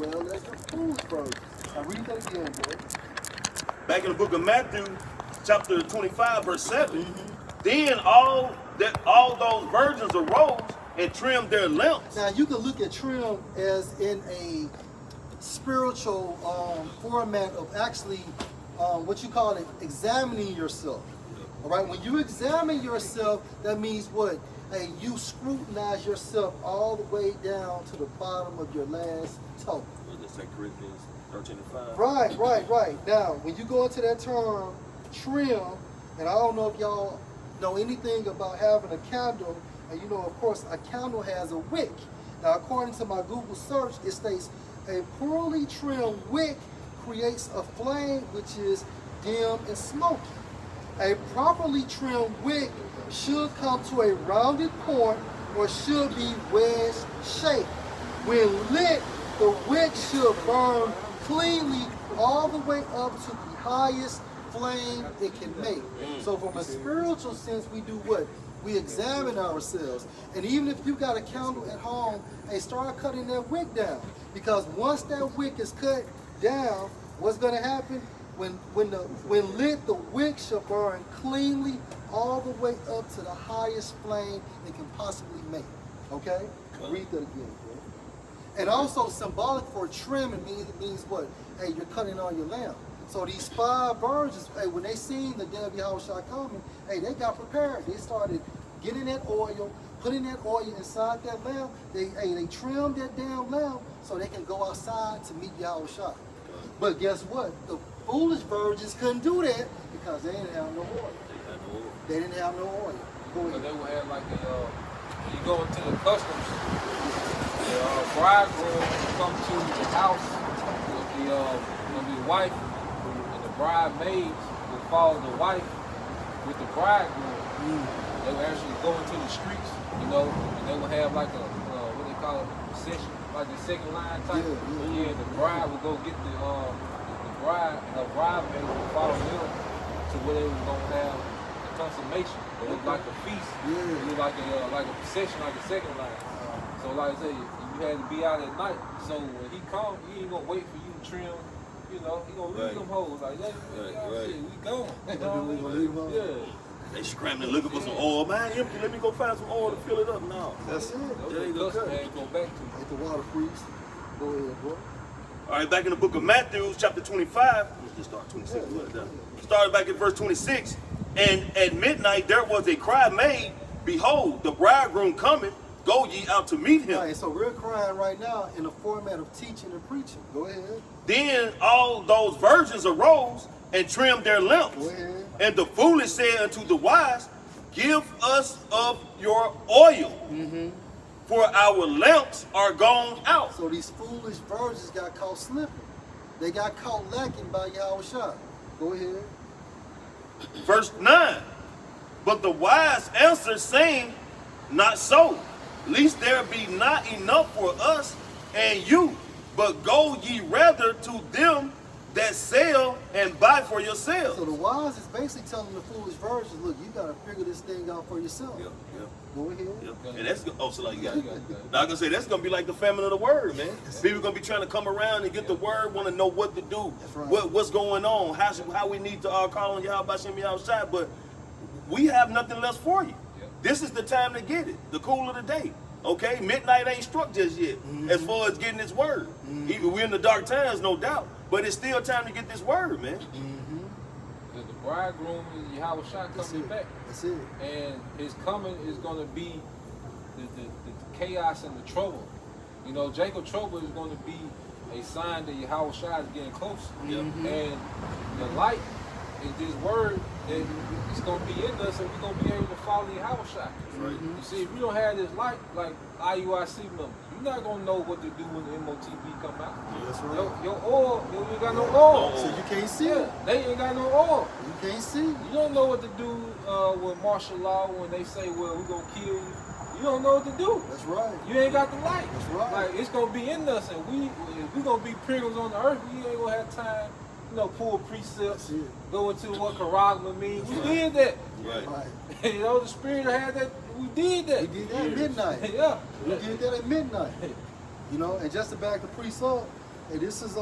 well as the foolish virgins. Now read that again, boy. Back in the book of Matthew, chapter 25, verse 7, then all those virgins arose and trimmed their lamps. Now you can look at trim as in a spiritual format of actually what you call it, examining yourself. All right, when you examine yourself, that means what? Hey, you scrutinize yourself all the way down to the bottom of your last toe. That's like Corinthians 13:5. Right. Now, when you go into that term, trim, and I don't know if y'all know anything about having a candle, and you know, of course, a candle has a wick. Now, according to my Google search, it states a poorly trimmed wick creates a flame which is dim and smoky. A properly trimmed wick should come to a rounded point or should be wedge shaped. When lit, the wick should burn cleanly all the way up to the highest flame it can make. So from a spiritual sense, we do what? We examine ourselves. And even if you got a candle at home, hey, start cutting that wick down. Because once that wick is cut down, what's going to happen? When lit, the wick shall burn cleanly all the way up to the highest flame it can possibly make. Okay? Read that again, bro. And also symbolic for trim, it means what? Hey, you're cutting on your lamp. So these 5 virgins, hey, when they seen the day of Yahushua coming, hey, they got prepared. They started getting that oil, putting that oil inside that lamp. They trimmed that damn lamp so they can go outside to meet Yahushua. But guess what? The foolish virgins couldn't do that because they didn't have no oil. They didn't have no oil. But they would have like you go into the customs, the bridegroom will come to the house with the wife, and the bridemaids will follow the wife with the bridegroom. They would actually go into the streets, you know, and they would have like a, what they call it, session, like the second line type. Yeah, the bride would go get the bride, and the bridemaid would follow them to where they were going to have the consummation. It looked like a feast. It looked like a procession, like a second line. So like I say, you had to be out at night. So when he come, he ain't gonna wait for you to trim. You know, he gonna leave them hoes like that. Shit, we gone. You know, yeah. They scrambling looking for some oil. Man, empty. Let me go find some oil to fill it up now. That's it. There you go. Go back to Let the water freeze. Go ahead, bro. All right, back in the book of Matthew, chapter 25. Let's just start 26. Started back at verse 26. And at midnight there was a cry made, behold, the bridegroom cometh, go ye out to meet him. Right, so we're crying right now in the format of teaching and preaching. Go ahead. Then all those virgins arose and trimmed their lamps. Go ahead. And the foolish said unto the wise, give us of your oil, for our lamps are gone out. So these foolish virgins got caught slipping. They got caught lacking by Yahushua. Go ahead. Verse 9, but the wise answered, saying, not so, lest there be not enough for us and you, but go ye rather to them that sell and buy for yourselves. So the wise is basically telling the foolish virgins, look, you got to figure this thing out for yourself. Go ahead. And that's so like now I'm gonna say that's gonna be like the famine of the word, man. People gonna be trying to come around and get the word, want to know what to do, what's going on, how we need to call on Yahweh Shem Yahushua, but we have nothing less for you. This is the time to get it, the cool of the day. Okay, midnight ain't struck just yet as far as getting this word. Even we're in the dark times, no doubt, but it's still time to get this word, man. The bridegroom is Yahushua coming back. That's it. And his coming is going to be the chaos and the trouble. You know, Jacob trouble is going to be a sign that Yahushua is getting close. And the light is this word that it's going to be in us, and we're going to be able to follow Yahushua. You see, if you don't have this light, like IUIC members, you're not going to know what to do when the MOTB come out. That's right. Your oil, you ain't got no oil. So you can't see it. They ain't got no oil. You can't see. You don't know what to do with martial law when they say, well, we're going to kill you. You don't know what to do. That's right. You ain't got the light. That's right. Like, it's going to be in us, and if we going to be pilgrims on the earth, we ain't going to have time, you know, pull precepts, go into what charagma means. We did that. Right. You know, the Spirit had that. We did that. We did that at midnight. Yeah. We did that at midnight. You know, and just to back the priest up, And this is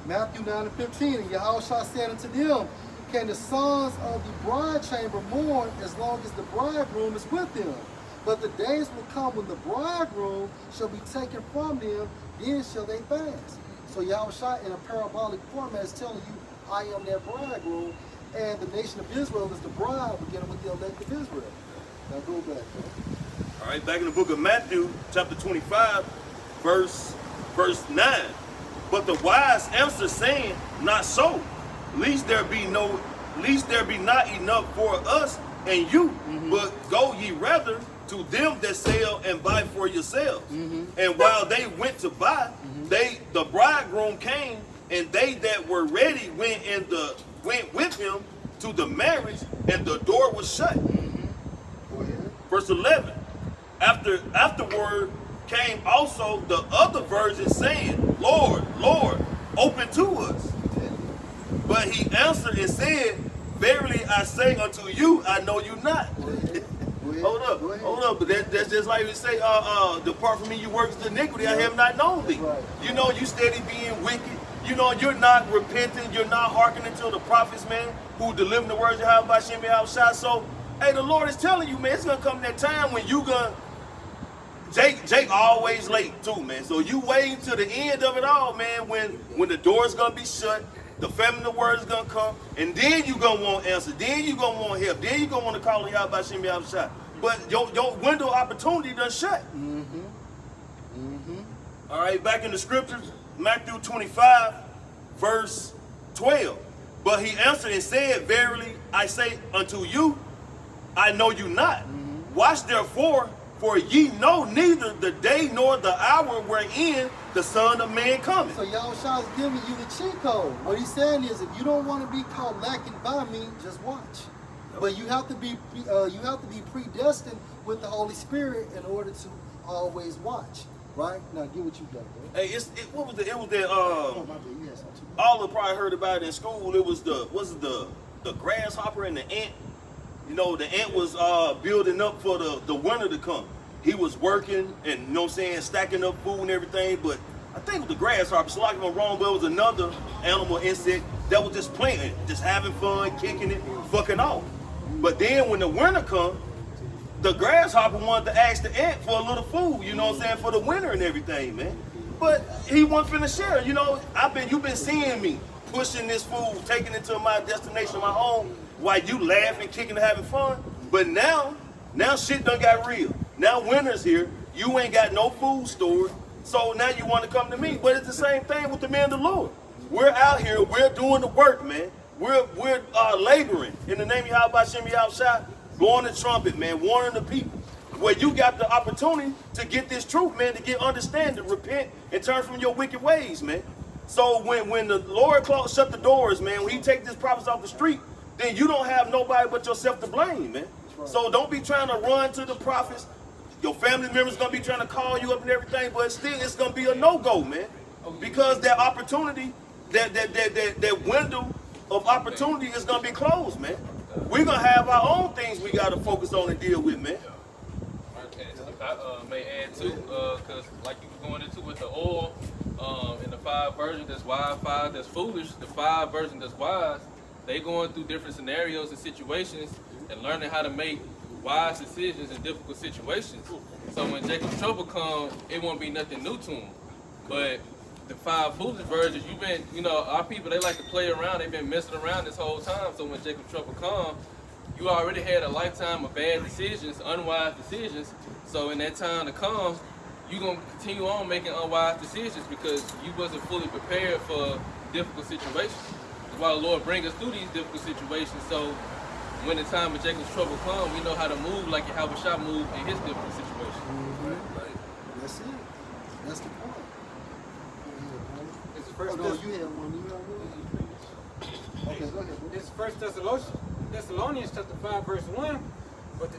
Matthew 9 and 15. And Yahushua said unto them, can the sons of the bride chamber mourn as long as the bridegroom is with them? But the days will come when the bridegroom shall be taken from them, then shall they fast. So Yahushua in a parabolic format is telling you, I am that bridegroom, and the nation of Israel is the bride, beginning with the elect of Israel. Now go back. Man. All right, back in the book of Matthew, chapter 25, verse 9. But the wise answer, saying, not so, lest there be not enough for us and you, but go ye rather to them that sell and buy for yourselves. And while they went to buy, the bridegroom came, and they that were ready went with him to the marriage, and the door was shut. Verse 11. Afterward came also the other virgins, saying, Lord, Lord, open to us. But he answered and said, verily I say unto you, I know you not. Hold up. But that's just like we say, depart from me, you workers of iniquity, I have not known thee. You know, you steady being wicked. You know, you're not repenting, you're not hearkening to the prophets, man, who deliver the words of Yahushua. So, hey, the Lord is telling you, man, it's gonna come that time when you gonna Jake always late too, man. So you waiting to the end of it all, man, when the door's gonna be shut, the feminine word is gonna come, and then you gonna want answer, then you gonna want help, then you gonna want to call on Yahushua. But your window of opportunity done shut. All right, back in the scriptures, Matthew 25, verse 12. But he answered and said, verily I say unto you, I know you not. Watch therefore, for ye know neither the day nor the hour wherein the Son of Man cometh. So Yahushua is giving you the cheat code. What he's saying is, if you don't want to be caught lacking by me, just watch. But you have to be predestined with the Holy Spirit in order to always watch. Right? Now get what you got, bro. Hey, what was that all have probably heard about it in school. It was the grasshopper and the ant. You know, the ant was building up for the winter to come. He was working and, you know what I'm saying, stacking up food and everything, but I think it was the grasshopper, so like if I'm wrong, but it was another animal, insect, that was just playing, just having fun, kicking it, fucking off. But then when the winter come, the grasshopper wanted to ask the ant for a little food, you know what I'm saying, for the winter and everything, man. But he wasn't finna share, you know, you've been seeing me pushing this food, taking it to my destination, my home, while you laughing, kicking, and having fun. But now shit done got real. Now winter's here, you ain't got no food stored, so now you want to come to me. But it's the same thing with the men of the Lord. We're out here, we're doing the work, man. We're laboring in the name of Yahushua, blowing the trumpet, man, warning the people. Where you got the opportunity to get this truth, man, to get understanding, repent, and turn from your wicked ways, man. So when the Lord shut the doors, man, when he take this prophets off the street, then you don't have nobody but yourself to blame, man. So don't be trying to run to the prophets. Your family members gonna be trying to call you up and everything, but still it's gonna be a no-go, man. Because that opportunity, that window of opportunity is gonna be closed, man. We're gonna have our own things we gotta focus on and deal with, man. Okay, if I may add too, because like you were going into with the oil, in the 5 versions that's wise, 5 that's foolish, the 5 versions that's wise, they going through different scenarios and situations and learning how to make wise decisions in difficult situations. So when Jacob's trouble comes, it won't be nothing new to him. But the 5 foolish versions, our people, they like to play around. They've been messing around this whole time. So when Jacob's trouble comes, you already had a lifetime of bad decisions, unwise decisions. So in that time to come, you're going to continue on making unwise decisions because you wasn't fully prepared for difficult situations. That's why the Lord brings us through these difficult situations. So when the time of Jacob's trouble comes, we know how to move like Yahushua moved in his difficult situation. Right. That's it. That's the point. It's first you had one. Okay, go ahead. It's 1 Thessalonians chapter 5, verse 1. But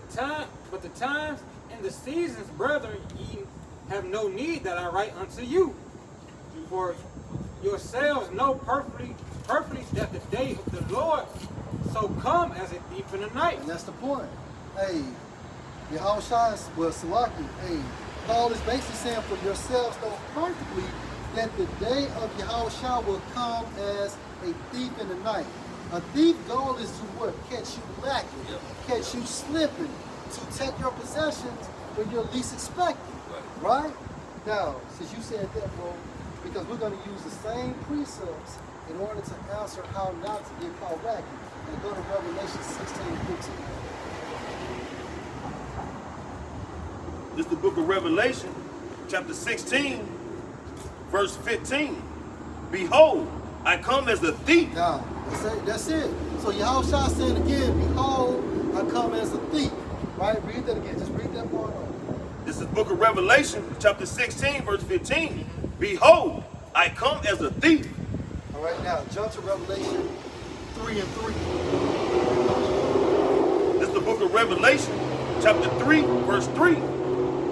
the times and the seasons, brethren, ye have no need that I write unto you. For yourselves know perfectly that the day of the Lord so come as a thief in the night. And that's the point. Hey, Yahushua, Salaki, hey, Paul is basically saying for yourselves know perfectly that the day of Yahushua will come as a thief in the night. A thief's goal is to what? Catch you lacking, catch you slipping, to take your possessions when you're least expecting. Right? Now, since you said that, bro, because we're going to use the same precepts in order to answer how not to get caught lacking. Now go to Revelation 16:15. This is the book of Revelation, chapter 16, verse 15. Behold, I come as a thief. Now, that's it. So Yahushua said again, behold, I come as a thief. Right? Read that again. Just read that part off. This is the book of Revelation, chapter 16, verse 15. Behold, I come as a thief. All right, now jump to Revelation 3:3. This is the book of Revelation, chapter 3, verse 3.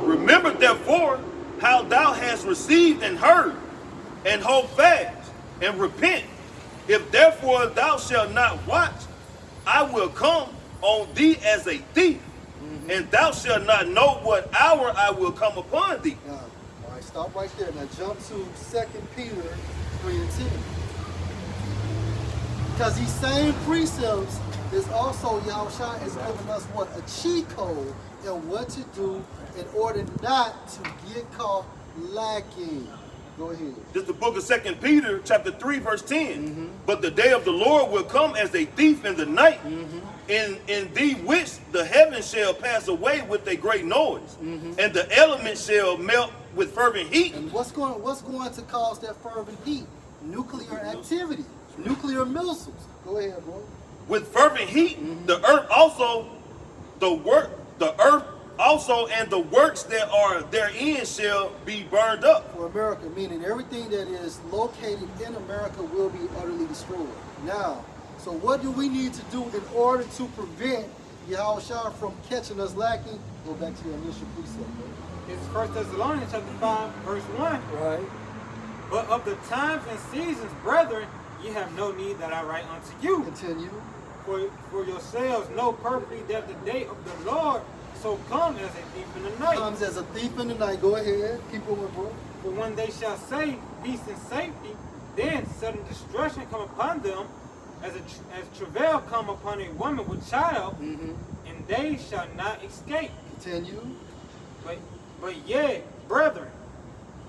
Remember therefore how thou hast received and heard, and hold fast, and repent. If therefore thou shalt not watch, I will come on thee as a thief, and thou shalt not know what hour I will come upon thee. Now, all right, stop right there. Now jump to 2 Peter 3:10. Because these same precepts is also Yahushua is giving us what? A cheat code in what to do in order not to get caught lacking. Go ahead. This is the book of 2 Peter, chapter 3, verse 10. But the day of the Lord will come as a thief in the night, in thee which the heavens shall pass away with a great noise, and the elements shall melt with fervent heat. And what's going to cause that fervent heat? Nuclear activity, nuclear missiles. Go ahead, bro. With fervent heat, the earth also, and the works that are therein shall be burned up. For America, meaning everything that is located in America will be utterly destroyed. Now, so what do we need to do in order to prevent Yahushua from catching us lacking? Go back to your initial precept, bro. It's 1 Thessalonians chapter 5, verse 1. Right. But of the times and seasons, brethren, ye have no need that I write unto you. Continue. For yourselves know perfectly that the day of the Lord so come as a thief in the night. Comes as a thief in the night. Go ahead. Keep going, bro. For when they shall say peace and safety, then sudden destruction come upon them, as travail come upon a woman with child, and they shall not escape. Continue. But ye, brethren,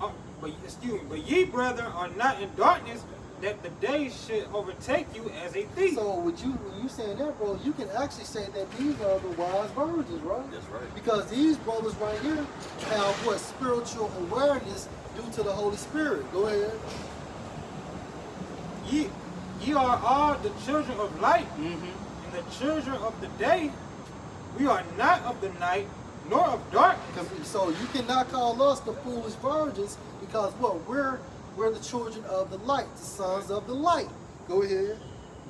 but ye, brethren, are not in darkness, that the day should overtake you as a thief. So when you saying that, bro, you can actually say that these are the wise virgins, right? That's right. Because these brothers right here have what? Spiritual awareness due to the Holy Spirit. Go ahead. Ye are all the children of light, and the children of the day. We are not of the night, nor of darkness. So you cannot call us the foolish virgins, because what? We're the children of the light, the sons of the light. Go ahead.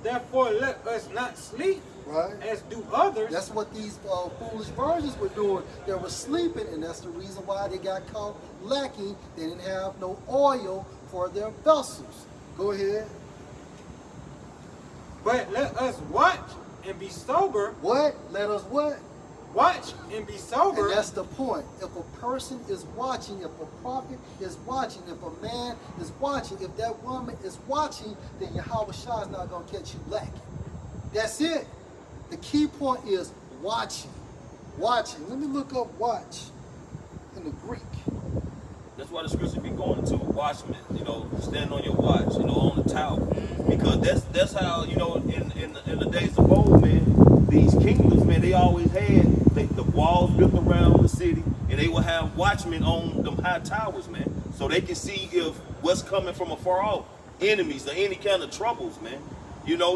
Therefore, let us not sleep, right, as do others. That's what these foolish virgins were doing. They were sleeping, and that's the reason why they got caught lacking. They didn't have no oil for their vessels. Go ahead. But let us watch and be sober. What? Let us what? Watch and be sober. And that's the point. If a person is watching, if a prophet is watching, if a man is watching, if that woman is watching, then Yahushua is not going to catch you lacking. That's it. The key point is watching. Watching. Let me look up watch in the Greek. That's why the scripture be going to watchmen, stand on your watch, on the tower. Because that's how, in the days of old, man, these kingdoms, man, they always had the walls built around the city, and they will have watchmen on them high towers, man, so they can see if what's coming from afar off, enemies or any kind of troubles, man.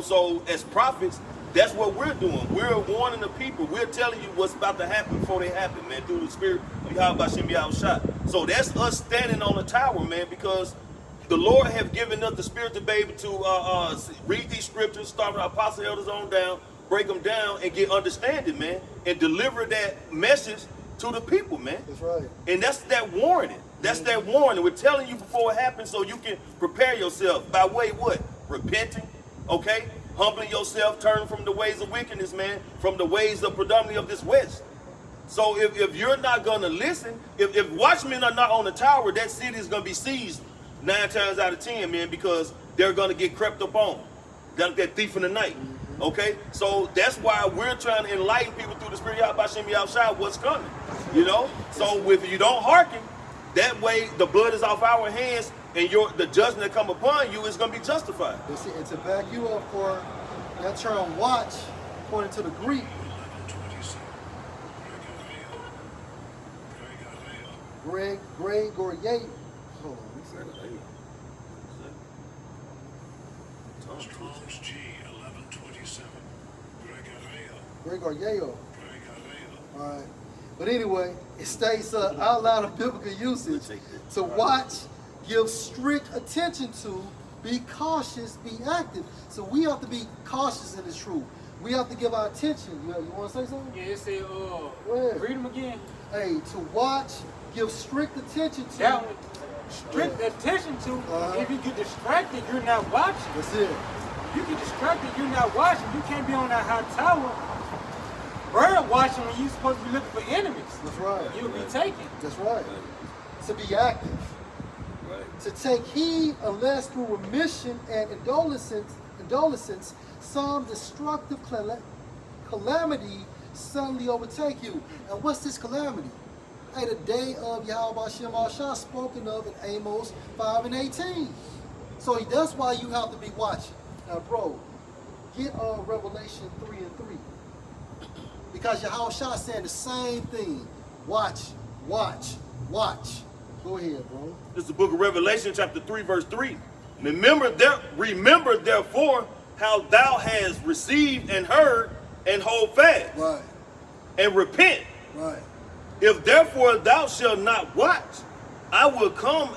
So as prophets, that's what we're doing. We're warning the people. We're telling you what's about to happen before they happen, man, through the spirit of Yahushua. So that's us standing on the tower, man, because the Lord have given us the spirit to be able to read these scriptures, start with our apostle elders on down, break them down, and get understanding, man, and deliver that message to the people, man. That's right. And that's that warning. That's that warning. We're telling you before it happens so you can prepare yourself by way what? Repenting, okay? Humbling yourself, turning from the ways of wickedness, man, from the ways of predominantly of this West. So if you're not going to listen, if watchmen are not on the tower, that city is going to be seized 9 times out of 10, man, because they're gonna get crept up on. Like that thief in the night. Okay? So that's why we're trying to enlighten people through the Spirit of Yahweh outside what's coming. You know? So if you don't hearken, that way the blood is off our hands and the judgment that come upon you is gonna be justified. And to back you up for that term watch, according to the Greek, Gregoriate. Hold on. Strong's G 1127. Gregoriao. All right. But anyway, it states outline of biblical usage. To watch, give strict attention to, be cautious, be active. So we have to be cautious in this truth. We have to give our attention. You want to say something? Yeah, it said, read them again. Hey, to watch, give strict attention to. That one, strict attention to. If you get distracted, you're not watching. That's it. If you get distracted, you're not watching. You can't be on that high tower bird watching when you're supposed to be looking for enemies. That's right. You'll be taken. That's right. To be active. Right. To take heed unless through remission and indolence some destructive calamity suddenly overtake you. And what's this calamity? Hey, the day of Yahweh Shem Ashah spoken of in Amos 5 and 18. So that's why you have to be watching. Now, bro, get on Revelation 3 and 3. Because Yahweh Shah saying the same thing. Watch, watch, watch. Go ahead, bro. This is the book of Revelation, chapter 3, verse 3. Remember therefore how thou hast received and heard, and hold fast. Right. And repent. Right. If therefore thou shalt not watch, I will come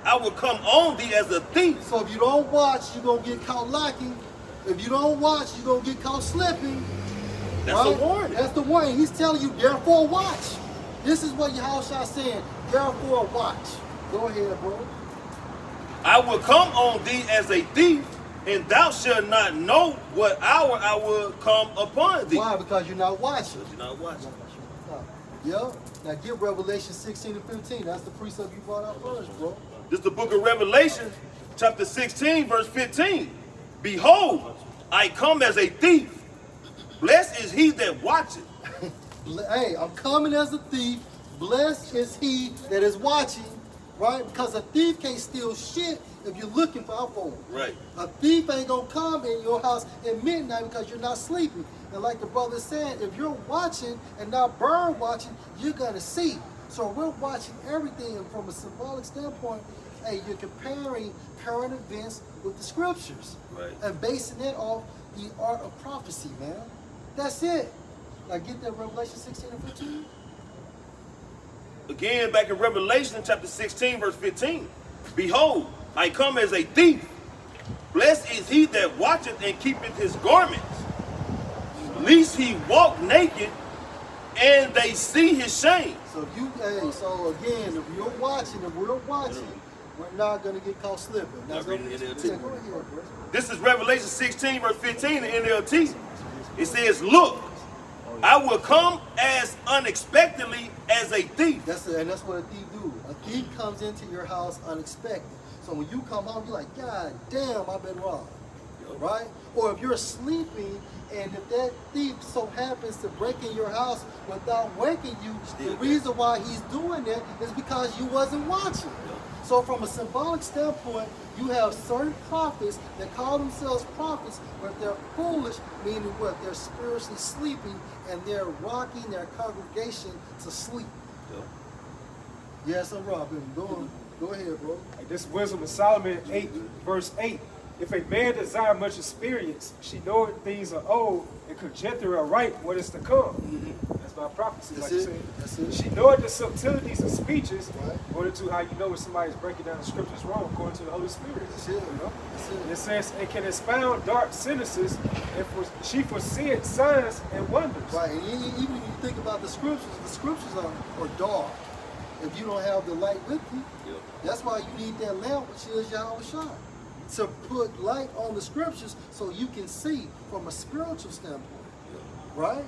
on thee as a thief. So if you don't watch, you're going to get caught lacking. If you don't watch, you're going to get caught slipping. That's right? the warning. That's the warning. He's telling you, therefore watch. This is what Yahushua saying, therefore watch. Go ahead, bro. I will come on thee as a thief, and thou shalt not know what hour I will come upon thee. Why? Because you're not watching. Because you're not watching. Yeah. Now get Revelation 16 and 15. That's the precept you brought out first, bro. This is the book of Revelation, chapter 16, verse 15. Behold, I come as a thief. Blessed is he that watcheth. Hey, I'm coming as a thief. Blessed is he that is watching, right? Because a thief can't steal shit if you're looking for him. Right. A thief ain't gonna come in your house at midnight because you're not sleeping. And like the brother said, if you're watching and not bird watching, you're gonna see. So we're watching everything, and from a symbolic standpoint, hey, you're comparing current events with the scriptures. Right. And basing it off the art of prophecy, man. That's it. Now get that Revelation 16 and 15. Again, back in Revelation chapter 16, verse 15. Behold, I come as a thief. Blessed is he that watcheth and keepeth his garments, lest he walk naked and they see his shame. So if you, hey, so again, if you're watching, if we're watching, we're not gonna get caught slipping. That's reading the NLT. Yeah, go ahead, bro. This is Revelation 16, verse 15 in NLT. It says, look, I will come as unexpectedly as a thief. And that's what a thief do. A thief comes into your house unexpected. So when you come home, you're like, God damn, I've been robbed. Right? Or if you're sleeping and if that thief so happens to break in your house without waking you, the reason why he's doing that is because you wasn't watching. So from a symbolic standpoint, you have certain prophets that call themselves prophets, but they're foolish, meaning what? They're spiritually sleeping and they're rocking their congregation to sleep. Yes, I'm Robin. Go ahead, bro. This is Wisdom of Solomon 8, verse 8. If a man desire much experience, she knoweth things are old, and conjecture aright what is to come. That's my prophecy, like you said. That's it. She knoweth the subtleties of speeches, Right. according to how you know when somebody's breaking down the scriptures wrong, according to the Holy Spirit. That's it. You know? That's it. And it says, and can expound dark sentences, and she foreseeth signs and wonders. Right, and even if you think about the scriptures are dark. If you don't have the light with you, that's why you need that lamp, which is Yahweh Shai, to put light on the scriptures so you can see from a spiritual standpoint. Right?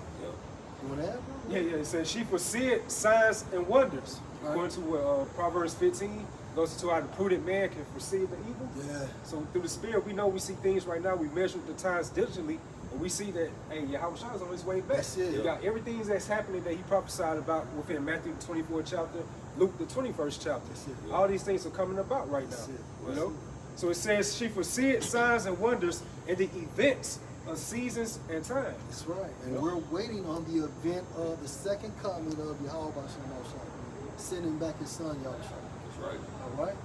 You want to add, bro? Yeah, it says she foreseeth signs and wonders, Right. according to Proverbs 15, goes into how the prudent man can foresee the evil. Yeah. So through the Spirit, we know we see things right now. We measure the times diligently, and we see that, hey, Yahweh Shai is on his way back. That's it. You got everything that's happening that he prophesied about within Matthew the 24th chapter, Luke the 21st chapter. That's it. All these things are coming about right now. That's it. You know? So it says she foreseeth signs and wonders and the events of seasons and times. That's right. And we're waiting on the event of the second coming of Yahweh Shai, sending back his son, Yahweh. That's right. All right?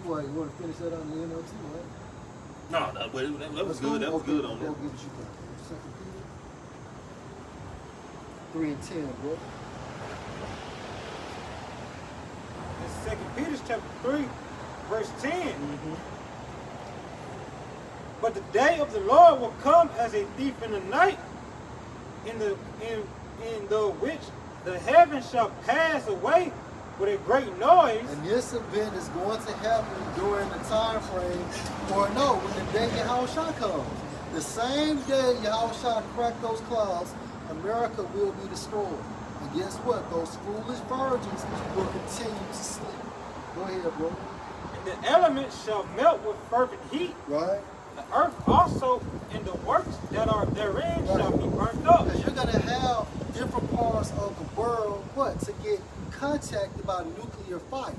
You want to finish that on the NLT, right? No, that was good. That was good on that. Go get what you got. 2 Peter 3 and 10, bro. It's 2 Peter chapter 3, verse 10. But the day of the Lord will come as a thief in the night, in the which the heavens shall pass away with a great noise. And this event is going to happen during the time frame, or no, when the day Yahweh Shai comes. The same day Yahweh Shai cracked those clouds, America will be destroyed. And guess what? Those foolish virgins will continue to sleep. Go ahead, bro. And the elements shall melt with fervent heat. Right? The earth also and the works that are therein shall be burnt up. Because you're going to have different parts of the world, to get contacted by nuclear fire.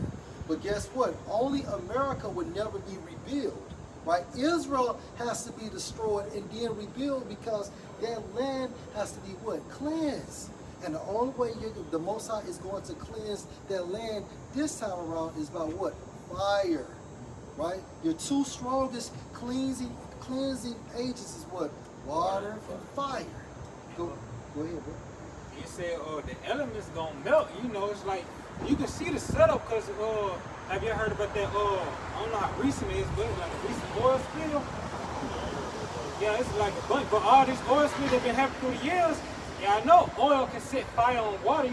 But guess what? Only America would never be rebuilt. Right? Israel has to be destroyed and then rebuilt because that land has to be what? Cleansed. And the only way the Most High is going to cleanse that land this time around is by what? Fire. Right? Your two strongest cleansing agents is what? Water and fire. Go ahead, bro. You said, the elements gonna melt. You know, it's like, you can see the setup because, have you heard about that, I don't know how recent it is, but it's like a recent oil spill. Yeah, it's like a bunch, but all these oil spills that been happening through the years, yeah, I know oil can set fire on water,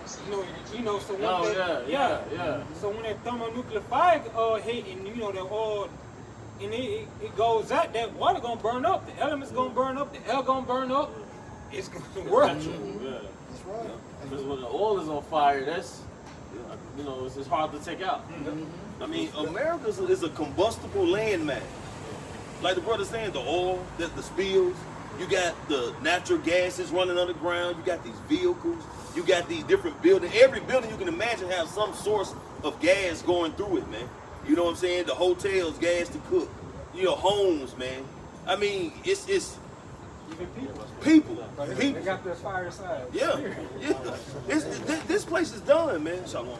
so when so when that thermonuclear fire hit and the oil and it goes out, that water gonna burn up, the elements gonna burn up, the air gonna burn up, it's gonna work. That's right. Because when the oil is on fire, that's it's hard to take out. I mean, America is a combustible landmass. Like the brother saying, the oil, the spills, you got the natural gases running underground, you got these vehicles, you got these different buildings. Every building you can imagine has some source of gas going through it, man. You know what I'm saying? The hotels, gas to cook. Homes, man. I mean, it's Even people. They got their fire inside. Yeah. This place is done, man. Shalom.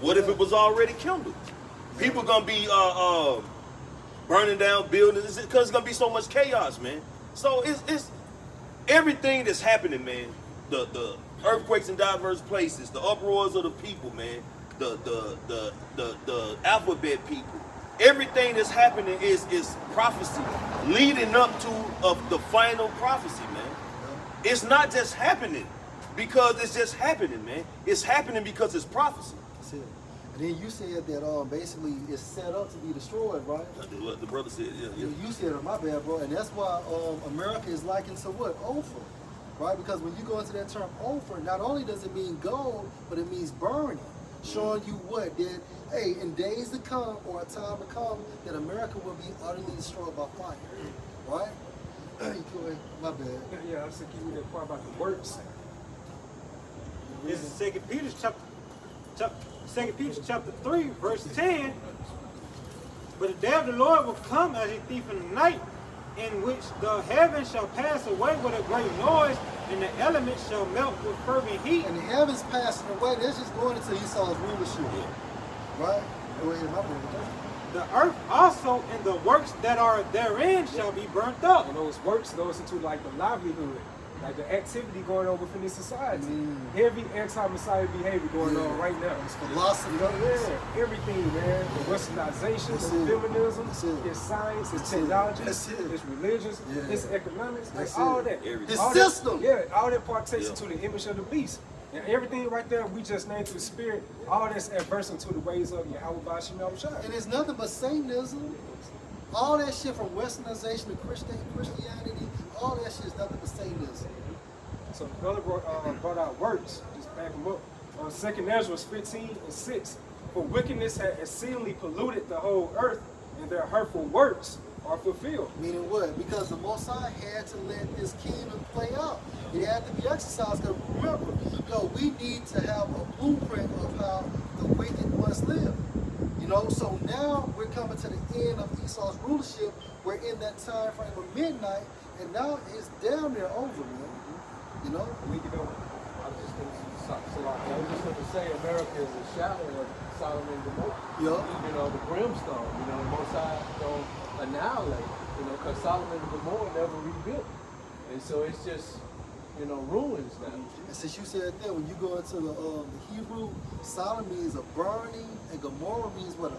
What if it was already kindled? People gonna be burning down buildings because it's gonna be so much chaos, man. So it's everything that's happening, man. The earthquakes in diverse places, the uproars of the people, man. The alphabet people. Everything that's happening is prophecy, leading up to the final prophecy, man. It's not just happening because it's just happening, man. It's happening because it's prophecy. That's it. And then you said that basically it's set up to be destroyed, right? The brother said, yeah. You said it, my bad, bro. And that's why America is likened to what? Ophir, right? Because when you go into that term Ophir, not only does it mean gold, but it means burning, showing you what? That, hey, in days to come or a time to come, that America will be utterly destroyed by fire, right? My bad. Yeah, I was thinking that part about the works. This is 2 Peter chapter 3, verse 10. But the day of the Lord will come as a thief in the night, in which the heavens shall pass away with a great noise, and the elements shall melt with fervent heat. And the heavens passing away, that's just going into Esau's rulership, right? Go ahead, my brother. The earth also and the works that are therein shall be burnt up. And those works goes into like the livelihood, like the activity going on within the society. Heavy anti-Messiah behavior going on right now. It's philosophy. Everything, man. The westernization, the feminism, it's science, it's technology, it's religious, it's economics, like all that. It's all system. All that partakes into the image of the beast. And everything right there we just named through the spirit, all that's adverse to the ways of Yahweh Bashim Yahushua. And it's nothing but Satanism. All that shit from westernization to Christianity, all that shit is nothing but Satanism. So the brother brought out works. This back them up. 2 Ezra 15:6. For wickedness had exceedingly polluted the whole earth, and their hurtful works are fulfilled. Meaning what? Because the Most High had to let this kingdom play out. It had to be exercised. Because remember, we need to have a blueprint of how the wicked must live. So now we're coming to the end of Esau's rulership. We're in that time frame of midnight, and now it's damn near over, man. We can go. I was just going to say America is a shadow of Sodom and Gomorrah. Yeah. The brimstone, the Most High don't annihilate, because Sodom and Gomorrah never rebuilt. And so it's just, ruins now. And since you said that, when you go into the Hebrew, Sodom means a burning, and Gomorrah means what?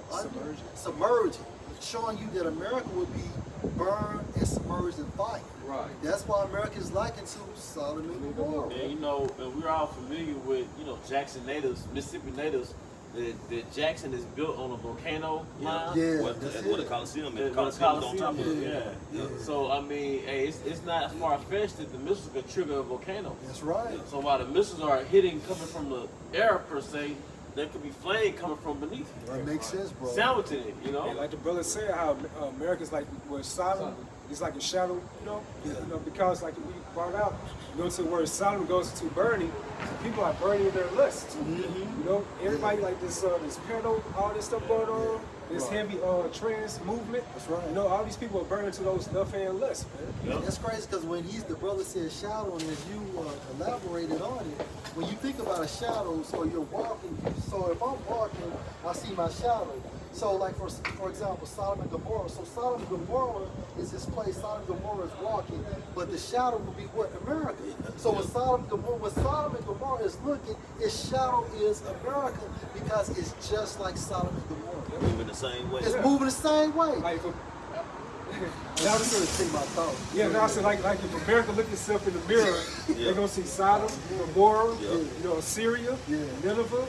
Submerging. Showing you that America would be burned and submerged in fire. Right. That's why America is likened to Sodom and Gomorrah. And and we're all familiar with, Jackson natives, Mississippi natives, that Jackson is built on a volcano line. Yeah, That's what the Coliseum is. The Coliseum is on top of it. Yeah. So I mean, hey, it's not far-fetched that the missiles could trigger a volcano. That's right. So while the missiles are hitting coming from the air per se, there could be flame coming from beneath it. That makes sense, bro. Sandwiching it, And like the brother said, how America's like where Sodom is like a shadow, because like we brought out, you go to where Sodom goes to burning, so people are burning their lusts. Everybody like this pedo, all this stuff going on, this heavy trans movement. That's right. All these people are burning to those left-hand lusts, man. That's crazy because when the brother said shadow, and as you elaborated on it, when you think about a shadow, so you're walking, so if I'm walking, I see my shadow. So like for example, Sodom and Gomorrah. So Sodom and Gomorrah is this place, Sodom and Gomorrah is walking, but the shadow will be what? America. So when Sodom and Gomorrah is looking, its shadow is America because it's just like Sodom and Gomorrah. Moving the same way. It's moving the same way. Like, Now I'm just gonna think my thoughts. yeah, now I said like if America look itself in the mirror, they're gonna see Sodom, Gomorrah, Syria, Nineveh,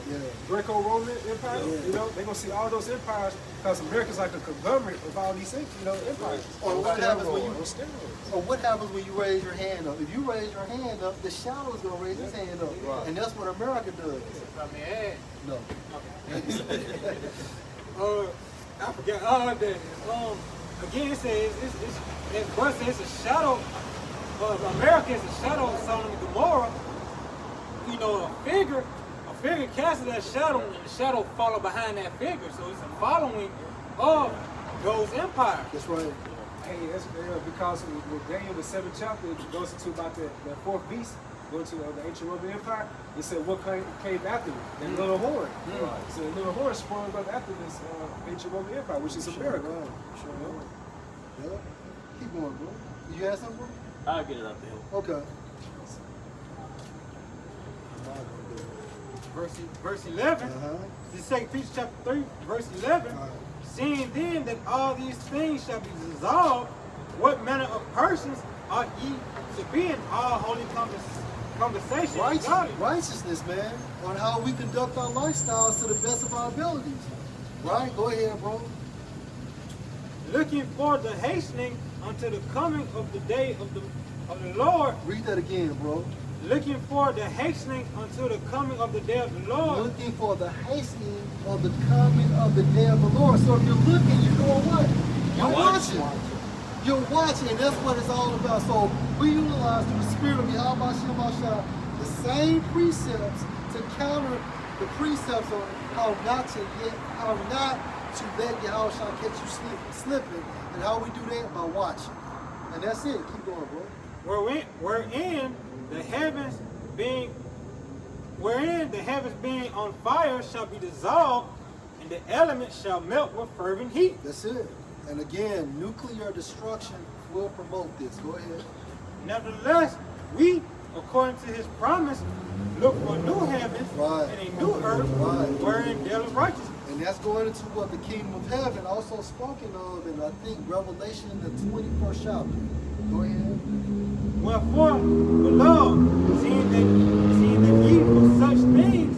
Greco-Roman Empire. They're gonna see all those empires because America's like a conglomerate of all these empires. Or what happens when you raise your hand up? If you raise your hand up, the shadow is gonna raise his hand up, and that's what America does. No. I forgot. Again, it says it's a shadow of America. Is a shadow of Sodom and Gomorrah. A figure casted that shadow, and the shadow followed behind that figure. So it's a following of those empires. That's right. Hey, that's because with Daniel the 7th chapter, it goes into about the fourth beast. Go to the ancient Roman Empire. It said what came after it? That little horn. So the little horn sprung up after this ancient Roman Empire, which is America. Yeah. Keep going, bro. You have something, bro? I'll get it up there. Okay. Verse 11. This is 2 Peter chapter 3, verse 11. Seeing then that all these things shall be dissolved, what manner of persons ought ye to be in all holy conversation? Righteousness, man, on how we conduct our lifestyles to the best of our abilities. Right? Go ahead, bro. Looking for the hastening unto the coming of the day of the Lord. Read that again, bro. Looking for the hastening until the coming of the day of the Lord. Looking for the hastening of the coming of the day of the Lord. So if you're looking, you're doing what? You're watching. You're watching, and that's what it's all about. So we utilize through the spirit of Yahweh Shemashah the same precepts to counter the precepts on how not to let Yahweh catch you slipping, and how we do that by watching. And that's it. Keep going, bro. Wherein the heavens being on fire shall be dissolved, and the elements shall melt with fervent heat. That's it. And again, nuclear destruction will promote this. Go ahead. Nevertheless, we, according to his promise, look for new heavens and a new earth wherein dwelleth righteousness. And that's going into what the kingdom of heaven also spoken of in, I think, Revelation, the 21st chapter. Go ahead. Wherefore, beloved, seeing that ye for such things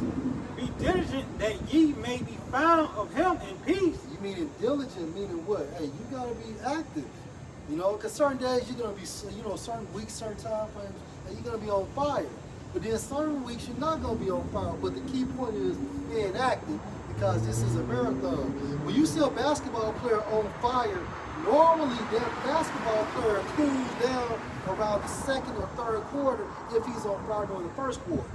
be diligent, that ye may be found of him in peace. You meaning diligent, meaning what? Hey, you got to be active. Because certain days you're going to be, certain weeks, certain time frames, and you're going to be on fire. But then certain weeks you're not going to be on fire. But the key point is being active, because this is a marathon. When you see a basketball player on fire, normally that basketball player cools down around the second or third quarter if he's on fire during the first quarter,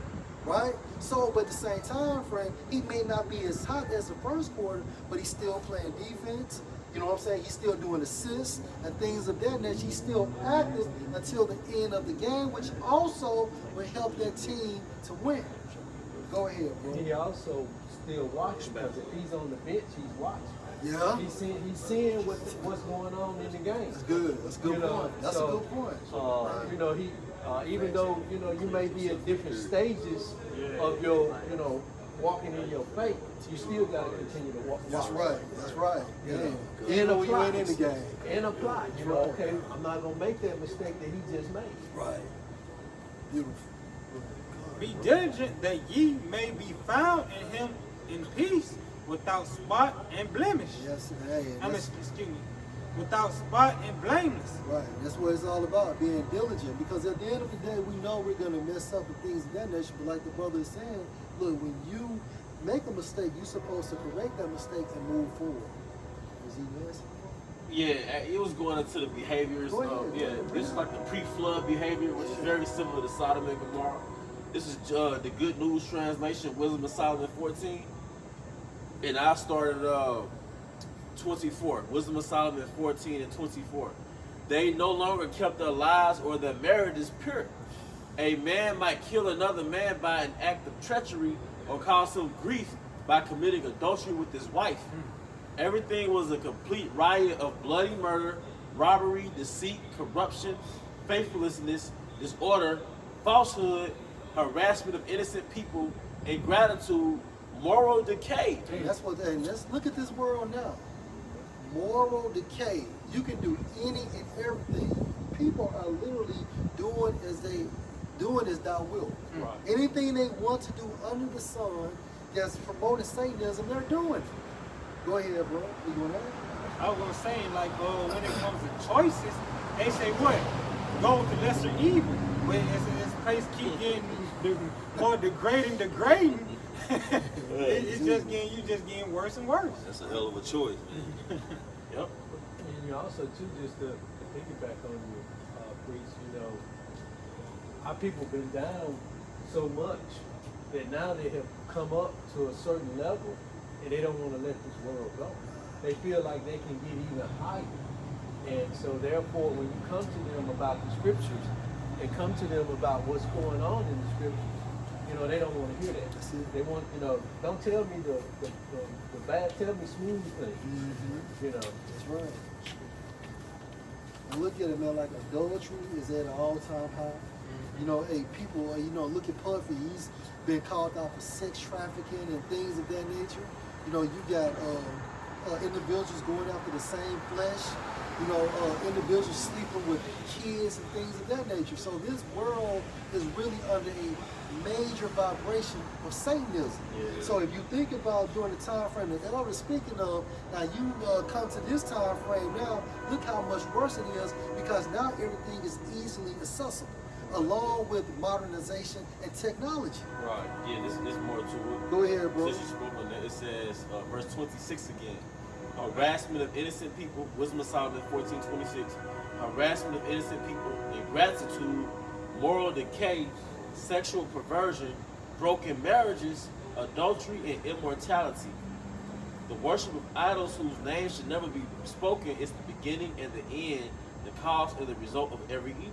right? So, but at the same time frame, he may not be as hot as the first quarter, but he's still playing defense. You know what I'm saying? He's still doing assists and things of that nature. He's still active until the end of the game, which also will help that team to win. Go ahead, bro. He also still watching, because if he's on the bench, he's watching. Yeah. He's seeing what's going on in the game. That's good. That's a good point. That's a good point. You know, he even though you may be at different stages of your walking in your faith, you still got to continue to walk. That's right. That's right. Yeah. And when you apply. ain't in the game. And apply. You know, okay, I'm not gonna make that mistake that he just made. Right. Beautiful. Be diligent that ye may be found in him in peace, without spot and blemish. Yes, hey. Excuse me. Without spot and blameless. Right. That's what it's all about, being diligent. Because at the end of the day, we know we're going to mess up with things of that nature. But like the brother is saying, look, when you make a mistake, you're supposed to correct that mistake and move forward. Was he messing? Yeah, it was going into the behaviors. This is like the pre-flood behavior, which is very similar to Sodom and Gomorrah. This is the Good News Translation, Wisdom of Solomon 14. And I started 24. Wisdom of Solomon 14 and 24. They no longer kept their lives or their marriages pure. A man might kill another man by an act of treachery or cause him grief by committing adultery with his wife. Everything was a complete riot of bloody murder, robbery, deceit, corruption, faithlessness, disorder, falsehood, harassment of innocent people, ingratitude, moral decay. Hey, that's what. Hey, let's look at this world now. Moral decay. You can do any and everything. People are literally doing as thou wilt. Right. Anything they want to do under the sun that's promoting Satanism, they're doing it. Go ahead, bro. You going to I was gonna say, like, when it comes to choices, they say what? Go with the lesser evil. But as this place keep getting more degrading, it's just getting worse and worse. That's a hell of a choice, man. Yep. And you also too, just to piggyback on you, priest, our people been down so much that now they have come up to a certain level and they don't want to let this world go. They feel like they can get even higher. And so therefore, when you come to them about the scriptures and come to them about what's going on in the scriptures, they don't want to hear that. They want, don't tell me the bad, tell me smooth things. That's right. And look at it, man, like adultery is at an all-time high. Hey, people, look at Puffy. He's been called out for sex trafficking and things of that nature. You got individuals going after the same flesh. Individuals sleeping with kids and things of that nature. So this world is really under a major vibration of Satanism. Yeah. So if you think about during the time frame that Elder is speaking of, now you come to this time frame now, look how much worse it is, because now everything is easily accessible, along with modernization and technology. Right. Yeah, there's more to it. Go ahead, bro. Since you spoke on that, it says, verse 26 again. Harassment of innocent people, Wisdom of Solomon 14:26. Harassment of innocent people, ingratitude, moral decay, sexual perversion, broken marriages, adultery, and immortality. The worship of idols whose names should never be spoken is the beginning and the end, the cause and the result of every evil.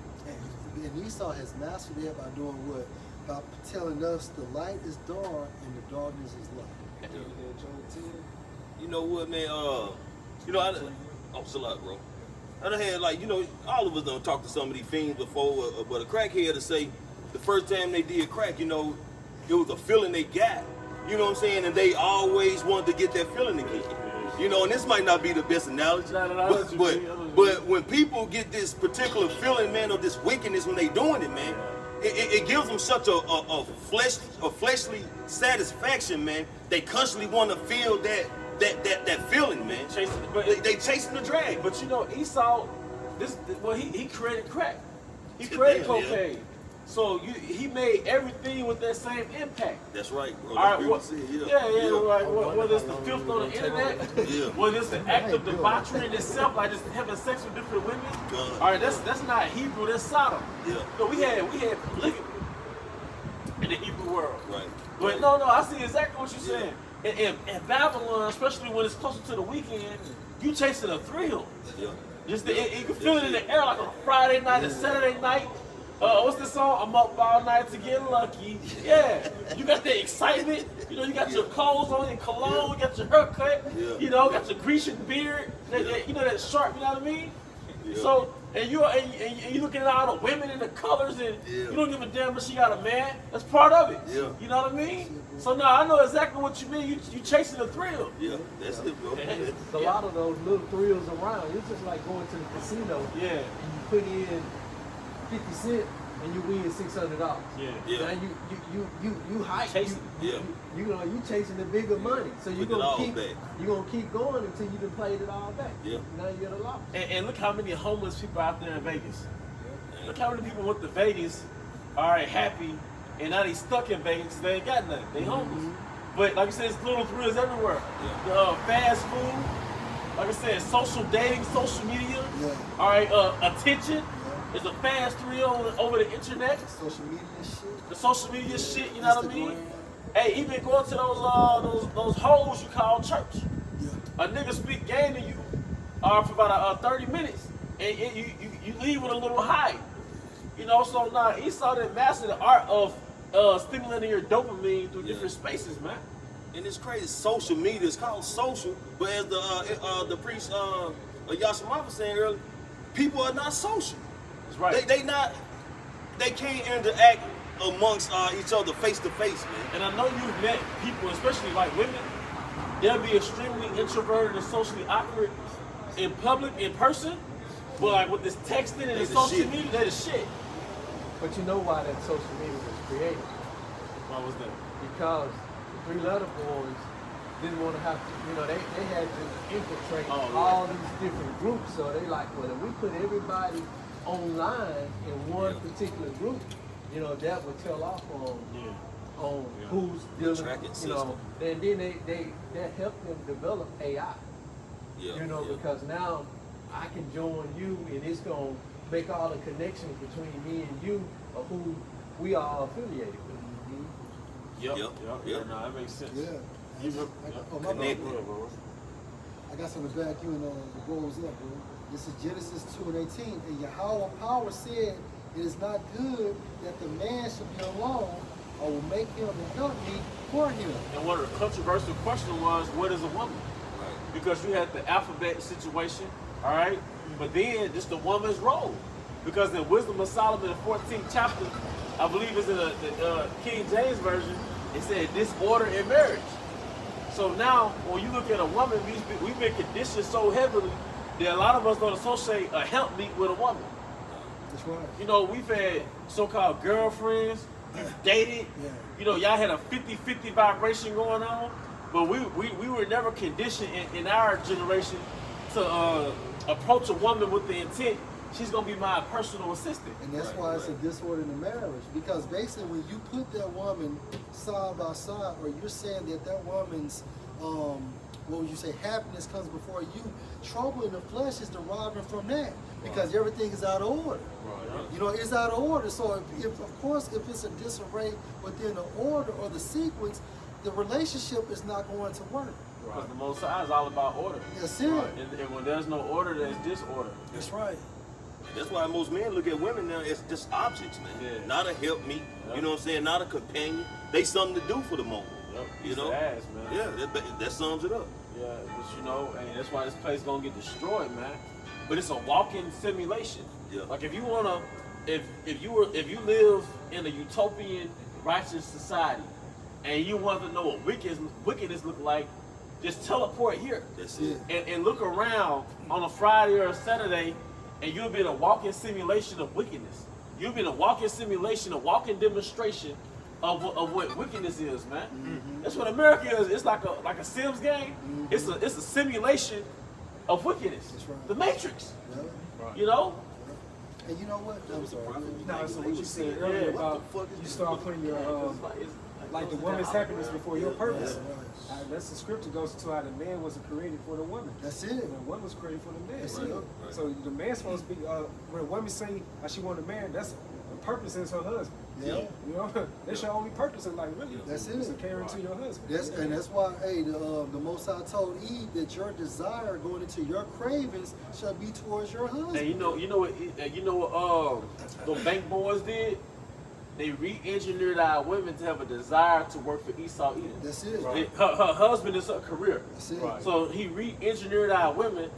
And Esau has mastered that by doing what? By telling us the light is dark and the darkness is light. You know what, man? It's a lot, bro. I done had, all of us done talked to some of these fiends before, but a crackhead to say the first time they did crack, it was a feeling they got. You know what I'm saying? And they always wanted to get that feeling again. And this might not be the best analogy, but when people get this particular feeling, man, of this wickedness when they doing it, man, it gives them such a fleshly satisfaction, man. They constantly want to feel that feeling, man. They chasing the drag. But Esau, he created crack. He created cocaine. So he made everything with that same impact. That's right, bro. All right, Yeah. Whether it's the filth on the internet, whether it's the act of debauchery in itself, like just having sex with different women. All right, that's not Hebrew, that's Sodom. Yeah. So we had polygamy in the Hebrew world. Right. But no, I see exactly what you're saying. In Babylon, especially when it's closer to the weekend, you chasing a thrill. Yeah. Just you can feel it in the air like on a Friday night, a Saturday night. What's this song? I'm up all night to get lucky. Yeah, you got that excitement. You know, you got your clothes on, your cologne, you got your haircut. You know, got your Grecian beard. You know that sharp. You know what I mean? Yeah. So and you looking at all the women and the colors, and you don't give a damn if she got a man. That's part of it. Yeah. You know what I mean? So now I know exactly what you mean. You chasing the thrill. Yeah, that's it, bro. There's a lot of those little thrills around. It's just like going to the casino. Yeah. And you put in 50 cents and you win $600. Yeah. Yeah. Now you hype. Chasing. You know, you chasing the bigger money. So you're Put it all gonna keep back. going until you done played it all back. Yeah. Now you get a lot. And look how many homeless people out there in Vegas. Look how many people went to Vegas, all right, happy, and now they stuck in Vegas. They ain't got nothing. They homeless. But like I said, it's little thrills everywhere. Yeah. Fast food, like I said, social dating, social media. Yeah. All right, attention. It's a fast thrill over the internet. Social media shit. The social media shit. You know what I mean? Instagram. Hey, even going to those hoes you call church. Yeah. A nigga speak game to you for about 30 minutes, and you leave with a little high. You know, so now Esau done mastered the art of stimulating your dopamine through different spaces, man. And it's crazy. Social media is called social, but as the priest Yashima was saying earlier, people are not social. That's right. They can't interact amongst each other face to face, man. And I know you've met people, especially like women, they'll be extremely introverted and socially awkward in public, in person, but like with this texting and the social media, they're the shit. But you know why that social media was created? Why was that? Because the Three Letter Boys didn't want to have to, you know, they had to infiltrate all these different groups. So they like, well, if we put everybody online in one particular group, you know, that would tell off on who's dealing, you know, and then that helped them develop AI. Yeah, you know, because now I can join you and it's going to make all the connections between me and you of who we are affiliated with. Yep. No, that makes sense. Yeah. My bad, bro. I got some back you and the rolls up, bro. This is Genesis 2:18. And Yahweh power said, it is not good that the man should be alone. I will make him and help me for him. And one of the controversial questions was, what is a woman? Right. Because you had the alphabet situation, all right? But then just the woman's role. Because in Wisdom of Solomon, the 14th chapter, I believe it's in the King James Version, it said disorder in marriage. So now, when you look at a woman, we've been conditioned so heavily that a lot of us don't associate a helpmeet with a woman. That's right. You know, we've had so-called girlfriends, you've dated, you know, y'all had a 50-50 vibration going on, but we were never conditioned in our generation to approach a woman with the intent, she's going to be my personal assistant. And that's why it's a disorder in the marriage. Because basically when you put that woman side by side, or you're saying that that woman's, what would you say, happiness comes before you, trouble in the flesh is deriving from that. Because everything is out of order. You know, it's out of order. So if of course, if it's a disarray within the order or the sequence, the relationship is not going to work. Because the Most High is all about order. That's it. And when there's no order, there's disorder. That's right. That's why most men look at women now as just objects, man. Yeah. Not a helpmeet, you know what I'm saying? Not a companion. They something to do for the moment. You know? Ass, man. Yeah, that sums it up. Yeah, but you know, and that's why this place gonna get destroyed, man. But it's a walking simulation. Yeah. Like if you wanna, if you live in a utopian righteous society, and you want to know what wickedness look like, just teleport here. That's it. And look around on a Friday or a Saturday, and you'll be in a walking simulation of wickedness. You'll be in a walking simulation, a walking demonstration of what wickedness is, man. That's what America is. It's like a Sims game. It's a simulation of wickedness. That's right. The Matrix. Yeah. You know? And you know what? I'm sorry. No, so what you said earlier about you start putting your like the woman's happiness before your purpose. That's the scripture goes to how the man wasn't created for the woman. That's it. The woman was created for the man. That's So, it. so the man's supposed to be when a woman say she want a man, that's the purpose is her husband. Yeah. You know, that's your only purpose in life, really. That's it. It's to carry to your husband. That's, and that's why, hey, the Most High told Eve that your desire going into your cravings shall be towards your husband. And you know what the bank boys did? They re-engineered our women to have a desire to work for Esau Edom. That's it. Her husband is her career. That's it. Right. So he re-engineered our women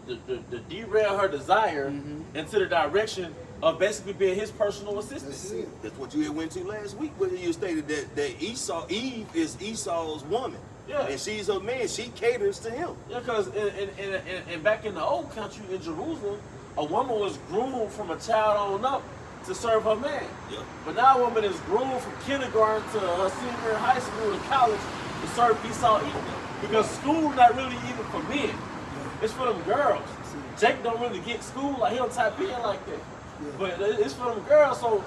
to derail her desire into the direction of basically being his personal assistant. That's it. That's what you had went to last week, where you stated that Eve is Esau's woman. Yeah. And she's her man. She caters to him. Yeah, because in back in the old country in Jerusalem, a woman was groomed from a child on up to serve her man. Yeah. But now a woman is groomed from kindergarten to her senior in high school to college to serve Esau Edom. Because school not really even for men. It's for them girls. Jake don't really get school, like he don't type in like that. But it's for them girls, so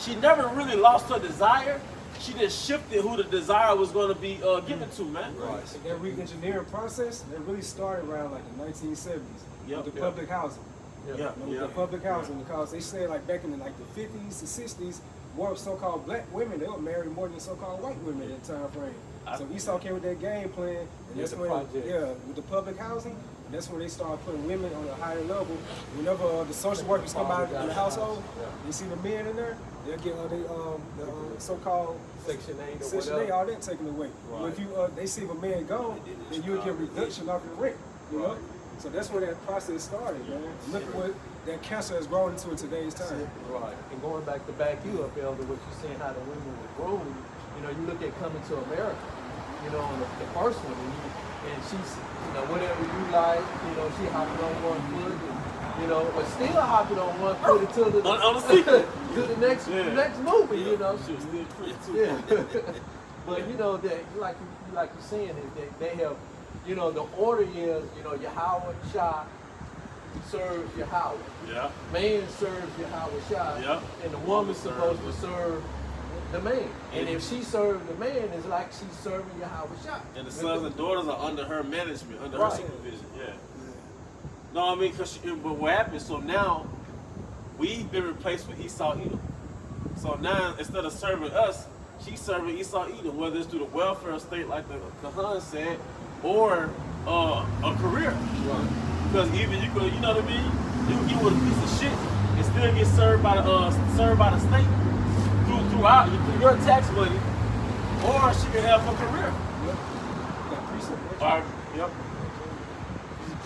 she never really lost her desire. She just shifted who the desire was going to be given to, man. Right. So that re-engineering process, that really started around like the 1970s with the public housing. The public housing, because they said like back in the 50s to 60s, more so-called black women, they were married more than so-called white women at that time frame. So Esau came with that game plan, and that's when, with the public housing, and that's when they started putting women on a higher level. Whenever the social workers come out of the household, you see the men in there, they'll get the so-called Section 8 or Section 8, whatever. all that taken away. But if you they see if a man gone, then you'll get reduction off your rent. You know? So that's where that process started, man. Look at what that cancer has grown into in today's time. Right. And going back to back you up, Elder, what you're saying, how the women were groomed, you know, you look at Coming to America, you know, on the first one, and she's, you know, whatever you like, you know, she hopping on one foot, and, you know, but still hopping on one foot until the, on the sequel. to the next movie, you know. She was still pretty too. Yeah. But, you know, that like you're saying, is that they have, you know, the order is, you know, Yahweh Shah serves Yahweh. Yeah. Man serves Yahweh Shah. Yeah. And the woman's supposed to serve the man. And if she serves the man, it's like she's serving Yahweh Shah. And the sons and daughters are under her management, under her supervision. Yeah. No, I mean, but what happened? So now we've been replaced with Esau Edom. So now instead of serving us, she's serving Esau Edom, whether it's through the welfare state, like the Kahan said, or a career. Right. Because even you could, you know what I mean? You can get with a piece of shit and still get served by the state through your tax money, or she can have a career. Yep.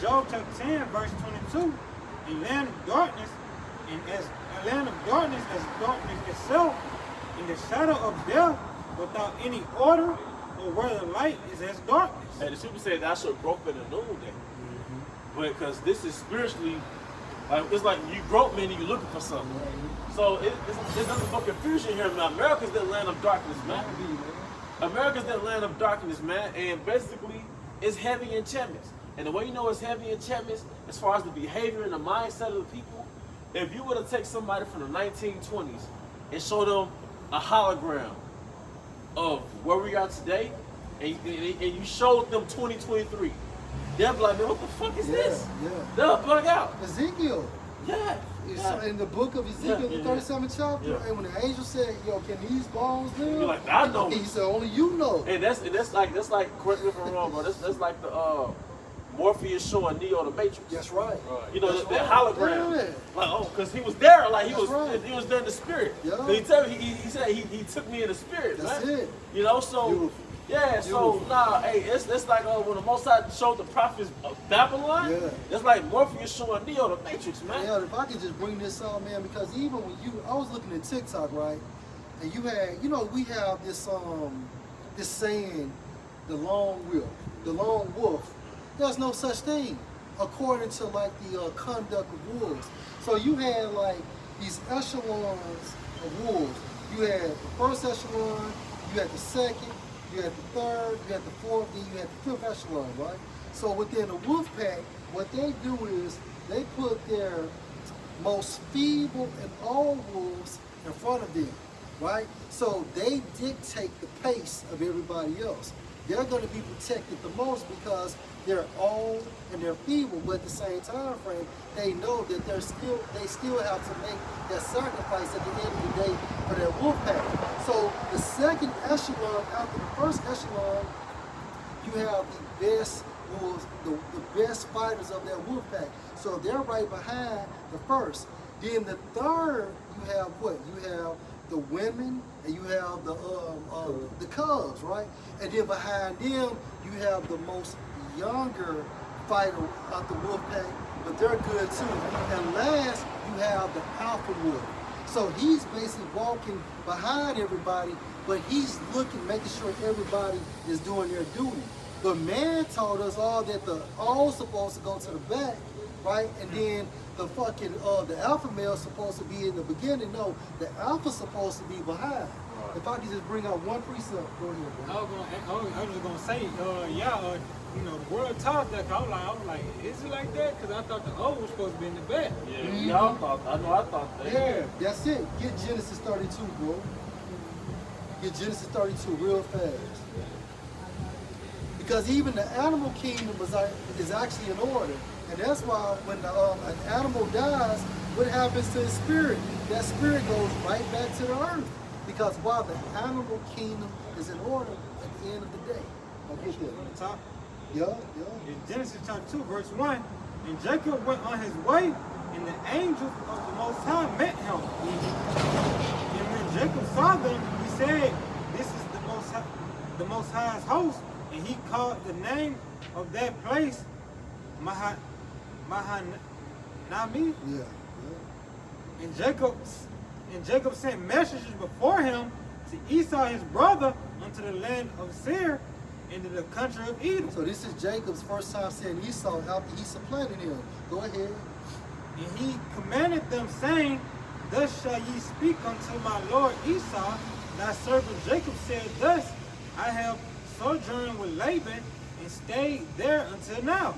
Job chapter 10, verse 22, a land of darkness, and as a land of darkness as darkness itself, in the shadow of death, without any order, or where the light is as darkness. And the super said that I should grope in the noonday. But because this is spiritually, like it's like you grope, meaning you're looking for something. So it doesn't no confusion here, man. America's that land of darkness, man. America's that land of darkness, man. And basically, it's heavy enchantments. And the way you know it's heavy enchantments, as far as the behavior and the mindset of the people, if you were to take somebody from the 1920s and show them a hologram of where we are today, and you showed them 2023, they'll be like, man, what the fuck is this? Yeah. They'll bug out. Ezekiel. Yeah. So in the book of Ezekiel, the 37th chapter, and when the angel said, "Yo, can these bones live?" You're like, I know. He said, "Only you know." And that's like correct me if I'm wrong, bro. That's like the Morpheus showing Neo the Matrix. That's right. You know, That's that right. hologram. Yeah. Like, oh, because he was there, like he That's was right. he was there in the spirit. Yeah. 'Cause he tell me he said he took me in the spirit, That's man. it. You know, so Beautiful. yeah, so Beautiful. nah, hey, it's like when the Most High showed the prophets of Babylon, it's like Morpheus showing Neo the Matrix, man. Yeah, if I could just bring this out, man, because even when I was looking at TikTok, right, and you had, you know, we have this saying, the lone wolf. There's no such thing, according to like the conduct of wolves. So you had like these echelons of wolves. You had the first echelon, you had the second, you had the third, you had the fourth, then you had the fifth echelon, right? So within the wolf pack, what they do is they put their most feeble and all wolves in front of them, right? So they dictate the pace of everybody else. They're going to be protected the most because they're old and they're feeble, but at the same time frame, they know that they still have to make that sacrifice at the end of the day for their wolf pack. So the second echelon after the first echelon, you have the best wolves, the best fighters of that wolf pack. So they're right behind the first. Then the third, you have what? You have the women and you have the cubs, right? And then behind them, you have the most younger fighter out the wolf pack, but they're good too. And last, you have the alpha wolf. So he's basically walking behind everybody, but he's looking, making sure everybody is doing their duty. But man told us all that the all supposed to go to the back, right? And then the fucking the alpha male supposed to be in the beginning. No, the alpha's supposed to be behind. Right. If I could just bring out one precept, go ahead, bro. I was just gonna say, you know, the world taught that. I was like, is it like that? Because I thought the O was supposed to be in the back. Yeah, y'all thought. I thought that. Yeah, that's it. Get Genesis 32, bro. Get Genesis 32 real fast. Because even the animal kingdom is actually in order. And that's why when an animal dies, what happens to his spirit? That spirit goes right back to the earth. Because while the animal kingdom is in order at the end of the day. I get that. On the top. Yeah. In Genesis chapter 2, verse 1, and Jacob went on his way, and the angels of the Most High met him. And when Jacob saw them, he said, "This is the Most High's host," and he called the name of that place Mahanami. Yeah. And Jacob sent messengers before him to Esau his brother unto the land of Seir, into the country of Edom. So this is Jacob's first time saying Esau after he supplanted him. Go ahead. And he commanded them, saying, "Thus shall ye speak unto my lord Esau. Thy servant Jacob said thus, I have sojourned with Laban and stayed there until now.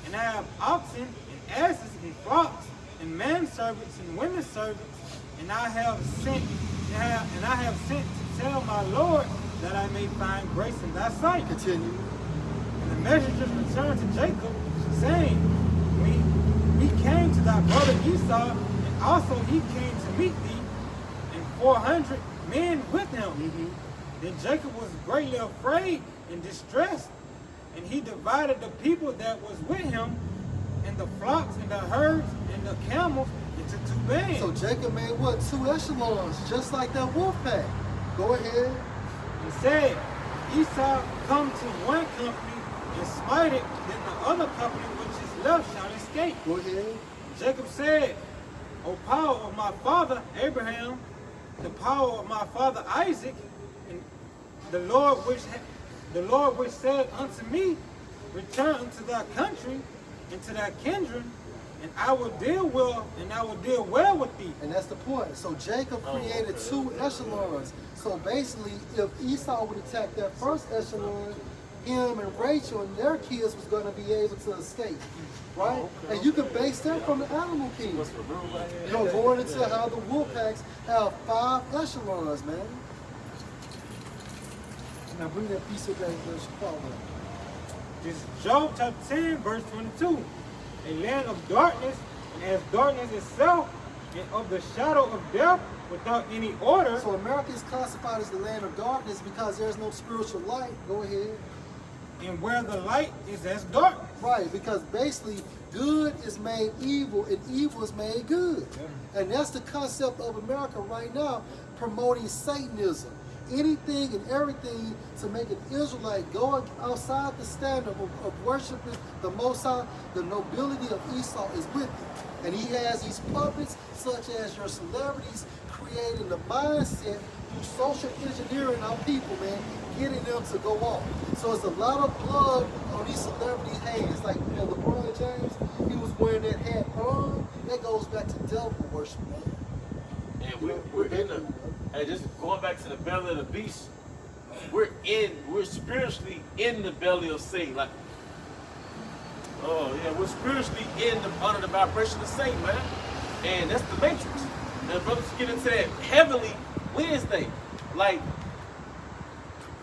And I have oxen and asses and flocks and manservants and women servants, and I have sent to tell my lord that I may find grace in thy sight." Continue. And the messengers returned to Jacob, saying, We came to thy brother Esau, and also he came to meet thee, and 400 men with him. Then Jacob was greatly afraid and distressed, and he divided the people that was with him, and the flocks and the herds and the camels into 2 bands. So Jacob made what? 2 echelons, just like that wolf pack. Go ahead. And said, Esau come to one company and smite it, then the other company which is left shall escape. Go ahead. Jacob said, O power of my father Abraham, the power of my father Isaac, and the Lord which said unto me, return unto thy country and to thy kindred, and I will deal well with thee. And that's the point. So Jacob created 2 echelons. So basically, if Esau would attack that first echelon, him and Rachel and their kids was going to be able to escape, right? And you can base that from the animal kingdom. You know, going into how the wolf packs have 5 echelons, man. Now bring that piece of that verse forward. This is Job chapter 10, verse 22. A land of darkness, and as darkness itself, and of the shadow of death, without any order. So America is classified as the land of darkness because there's no spiritual light. Go ahead. And where the light is as darkness. Right, because basically good is made evil and evil is made good. Yeah. And that's the concept of America right now, promoting Satanism. Anything and everything to make an Israelite go outside the standard of worshiping the Most High. The nobility of Esau is with him. And he has these puppets, such as your celebrities, creating the mindset through social engineering our people, man, getting them to go off. So it's a lot of blood on these celebrities' hands. Like, you know, LeBron James, he was wearing that hat on. That goes back to devil worship, man. And we're in the, and just going back to the belly of the beast, we're spiritually in the belly of Satan. Like, oh yeah, we're spiritually under the vibration of Satan, man. And that's the matrix. And brothers get into that heavenly Wednesday. Like,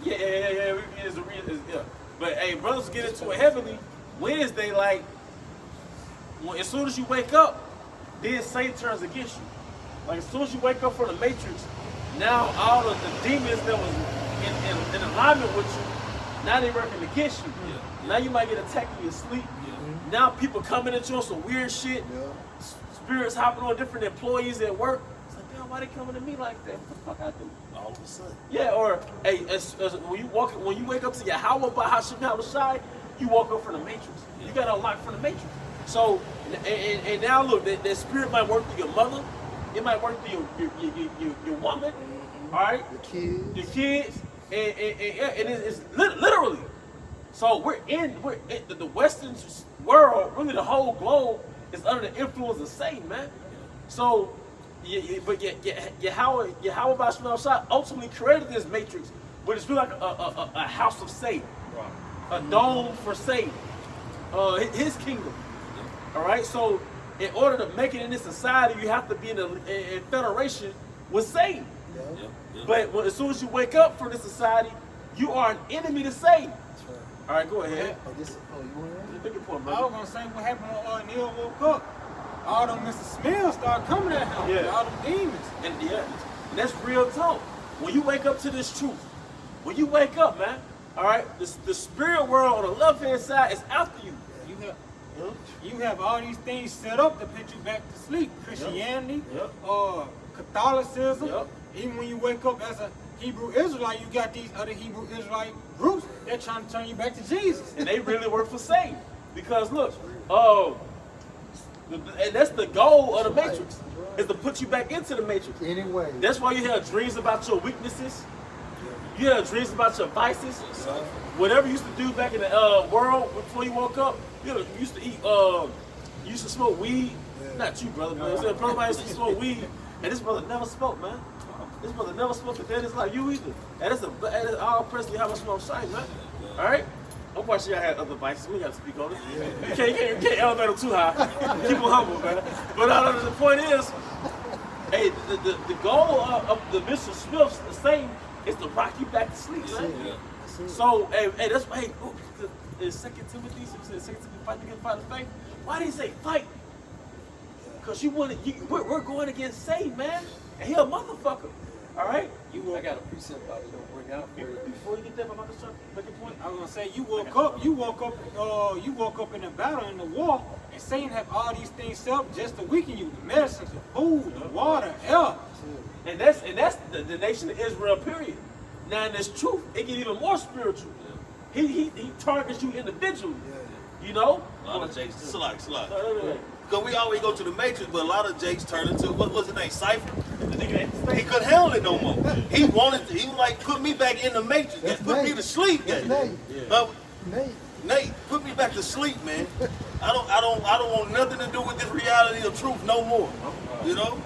yeah. But hey, brothers get into a heavenly Wednesday, like, as soon as you wake up, then Satan turns against you. Like, as soon as you wake up from the matrix, now all of the demons that was in alignment with you, now they working against you. Yeah. Now you might get attacked in your sleep. Yeah. Now people coming at you on some weird shit. Yeah. Spirits hopping on different employees at work. It's like, damn, why they coming to me like that? What the fuck I do? All of a sudden. Yeah, or hey, when you wake up to your Yahweh by Hashem Yahushai, you woke up from the matrix. You got to unlock from the matrix. So, and now look, that spirit might work through your mother. It might work through your woman. All right, the kids, and it's literally. So we're in the Western world. Really, the whole globe is under the influence of Satan, man. So, Yahweh Bashar ultimately created this matrix, but it's really like a house of Satan, a dome for Satan, his kingdom. All right. So, in order to make it in this society, you have to be in federation with Satan. Yeah. But as soon as you wake up from this society, you are an enemy to Satan. Right. All right, go ahead. I was gonna say what happened when Neil woke up. All them Mr. Smills started coming at him. Yeah. All them demons. And that's real talk. When you wake up to this truth, when you wake up, man, all right, the spirit world on the left-hand side is after you. You have all these things set up to put you back to sleep. Christianity, Catholicism. Even when you wake up as a Hebrew Israelite, you got these other Hebrew Israelite groups. They're trying to turn you back to Jesus. And they really work for Satan. Because look, and that's the goal of the matrix, is to put you back into the matrix. Anyway. That's why you have dreams about your weaknesses. You have dreams about your vices. Whatever you used to do back in the world before you woke up, you used to eat, you used to smoke weed. Not you, brother, but brother used to smoke weed. And this brother never smoked, man. This brother never smoked a day in his life. You either. And that's all presently how much smoke shine, man. All right? I'm quite sure y'all had other vices. We got to speak on it. You can't elevate them too high. Keep them humble, man. But the point is, hey, the goal of the Mr. Smith's the same is to rock you back to sleep, man. So, hey, that's why, in 2 Timothy, it says 2 Timothy, fight against fight of faith. Why did he say fight? Because we're going against Satan, man. And he a motherfucker. All right? I got a precept I was going to bring out for you. Before you get there, I'm about to start making a point. I was going to say, you woke up in the battle, in the war, and Satan have all these things set up just to weaken you. The medicines, the food, the water, air. And that's the nation of Israel, period. Now in this truth, it gets even more spiritual. He targets you individually. You know? A lot of Jakes. Slack. Because we always go to the matrix, but a lot of Jakes turn into, what was his name, Cypher? He couldn't handle it no more. He was like, put me back in the matrix. Just put me to sleep. Nate, put me back to sleep, man. I don't want nothing to do with this reality of truth no more. You know?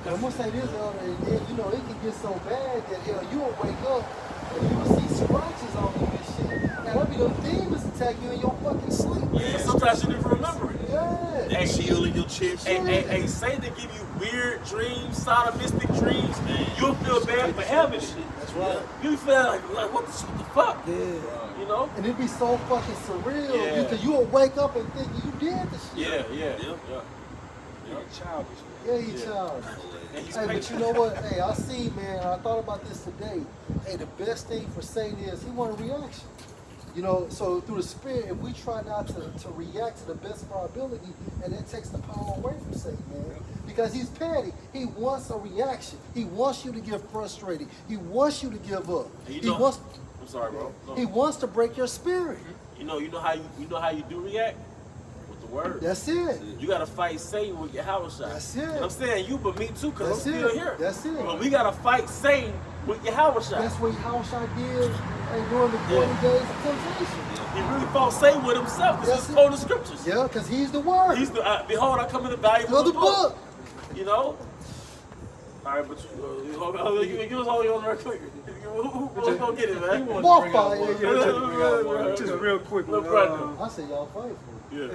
I'm gonna say this, it can get so bad that you will wake up and you will see scratches on you and shit. And that'll be those demons attack you in your fucking sleep. Yeah, sometimes you don't remember it. Yeah. That shield in your chest. Hey, Satan give you weird dreams, sodomistic dreams. You'll feel bad for having shit. That's right. You feel like what the fuck? Yeah. You know? And it'd be so fucking surreal because you will wake up and think you did the shit. Yeah. Childish. Yeah, he childish. Hey, but you know what? Hey, I see, man, I thought about this today. Hey, the best thing for Satan is he wants a reaction. You know, so through the spirit, if we try not to react to the best of our ability, and that takes the power away from Satan, man. Because he's petty. He wants a reaction. He wants you to get frustrated. He wants you to give up. I'm sorry, bro. No. He wants to break your spirit. You know how you do react? With the word. That's it. You gotta fight Satan with your house shot. That's it. And I'm saying you, but me too, because I'm still here. That's it. But we gotta fight Satan with your house shot. That's what Yahushua did during the 40 days of temptation. He really fought Satan with himself because he's quoting the scriptures. Yeah, because he's the word. He's the behold, I come in the valuable the book. You know? All right, but give us all your on real quick. Who's gonna get it, man? More fire. Just real quick. I say y'all fight for it.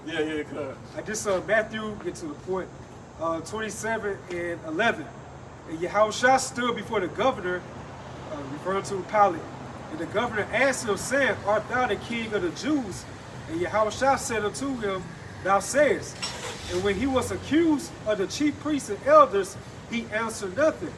Yeah, cuz. I just saw Matthew get to the point, 27 and 11. And Yahushua stood before the governor, referring to Pilate. And the governor asked him, saying, Art thou the king of the Jews? And Yahushua said unto him, Thou sayest. And when he was accused of the chief priests and elders, he answered nothing.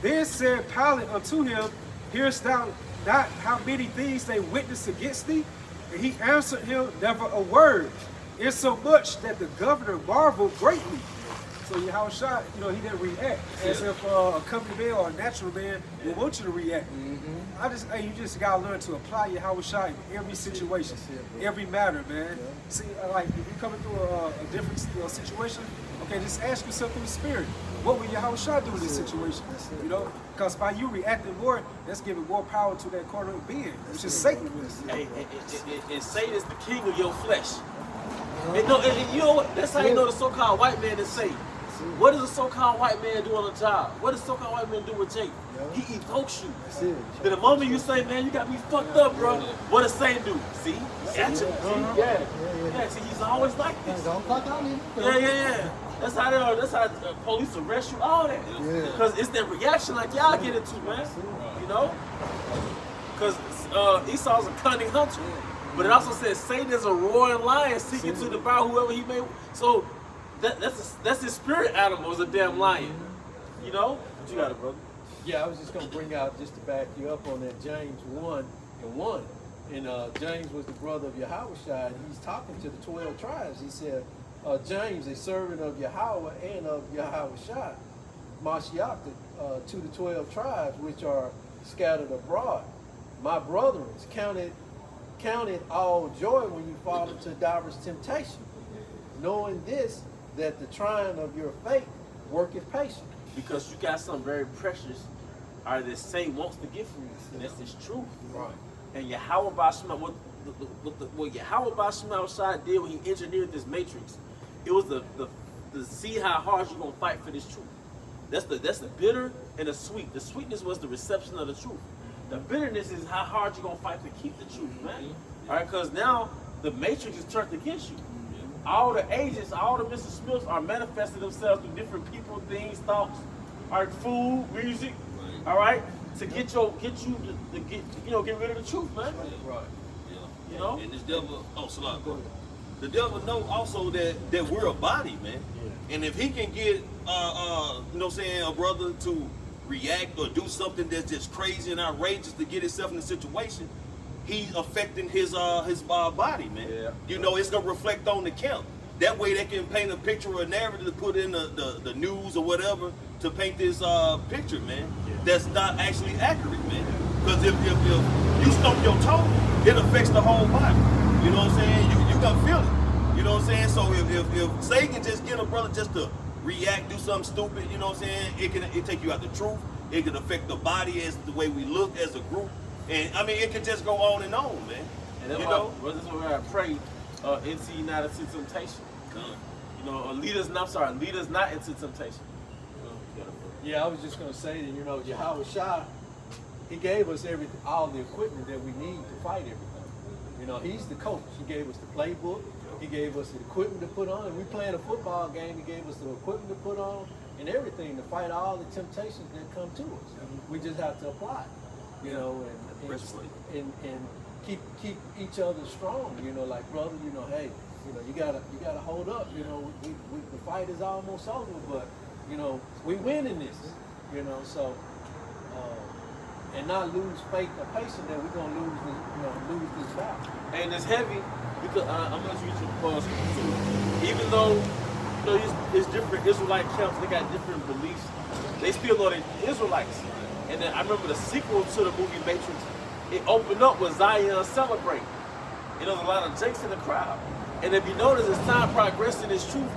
Then said Pilate unto him, Hearest thou not how many things they witnessed against thee? And he answered him never a word, insomuch that the governor marveled greatly. So Yahushua, he didn't react as if a company man or a natural man would want you to react. You just gotta learn to apply Yahushua in every situation, every matter, man. See, like if you're coming through a different situation, okay, just ask yourself through the Spirit, what will Yahushua do in this situation? Because by you reacting more, that's giving more power to that carnal being, which is Satan. And Satan is the king of your flesh. And you know what? That's how you know the so-called white man is Satan. What does a so-called white man do on the job? What does a so-called white man do with Jake? He evokes you. Then the moment you say, man, you got me fucked up, bro, what does Satan do? See? Gotcha. Yeah, see, he's always like this. Don't fuck out me. Yeah. That's how police arrest you, all that. Because it's that reaction like y'all get into, man. Because Esau's a cunning hunter. But it also says Satan is a roaring lion seeking to devour whoever he may. So that's his spirit animal, is a damn lion. What you got it, brother? Yeah, I was just going to bring out, just to back you up on that, James 1:1. And James was the brother of Yahushua, and he's talking to the 12 tribes. He said, James, a servant of Yahweh and of Yahushua, Mashiach, to the 12 tribes which are scattered abroad. My brethren, count it all joy when you fall into diverse temptation, knowing this, that the trying of your faith worketh patience. Because you got something very precious, that Satan wants to get from you, and that's his truth. Right. And Yahweh what Yahweh Bashimah did when he engineered this matrix, it was to see how hard you're gonna fight for this truth. That's the bitter and the sweet. The sweetness was the reception of the truth. The bitterness is how hard you're gonna fight to keep the truth, man. All right, because now the matrix is turned against you. All the agents, all the Mr. Smiths are manifesting themselves through different people, things, thoughts, food, music, all right, to get rid of the truth, man. Right. Yeah. And this devil, the devil knows also that we're a body, man. Yeah. And if he can get, a brother to react or do something that's just crazy and outrageous to get himself in a situation, he's affecting his body, man. Yeah. It's gonna reflect on the camp. That way they can paint a picture or a narrative to put in the news or whatever to paint this picture, man. Yeah. That's not actually accurate, man. Because if you stump your toe, it affects the whole body. You know what I'm saying? You gonna feel it. You know what I'm saying? So if Satan can just get a brother just to react, do something stupid, you know what I'm saying? It take you out the truth. It can affect the body as the way we look as a group. And I mean, it could just go on, man. And that's why I pray, into you not into temptation. Lead us not into temptation. Yeah, I was just going to say that, Yahushua, he gave us all the equipment that we need to fight everything. He's the coach. He gave us the playbook. He gave us the equipment to put on. And we playing a football game. He gave us the equipment to put on and everything to fight all the temptations that come to us. We just have to apply it, and keep each other strong. Like brother, hey, you gotta hold up. The fight is almost over, but we win in this. So and not lose faith or patience that we're gonna lose this battle. And it's heavy because I'm gonna read you pause too. Even though it's different Israelite camps, they got different beliefs. They still know they're Israelites. And then I remember the sequel to the movie Matrix. It opened up with Zion celebrating. There's a lot of Jakes in the crowd. And if you notice, as time progresses in this truth,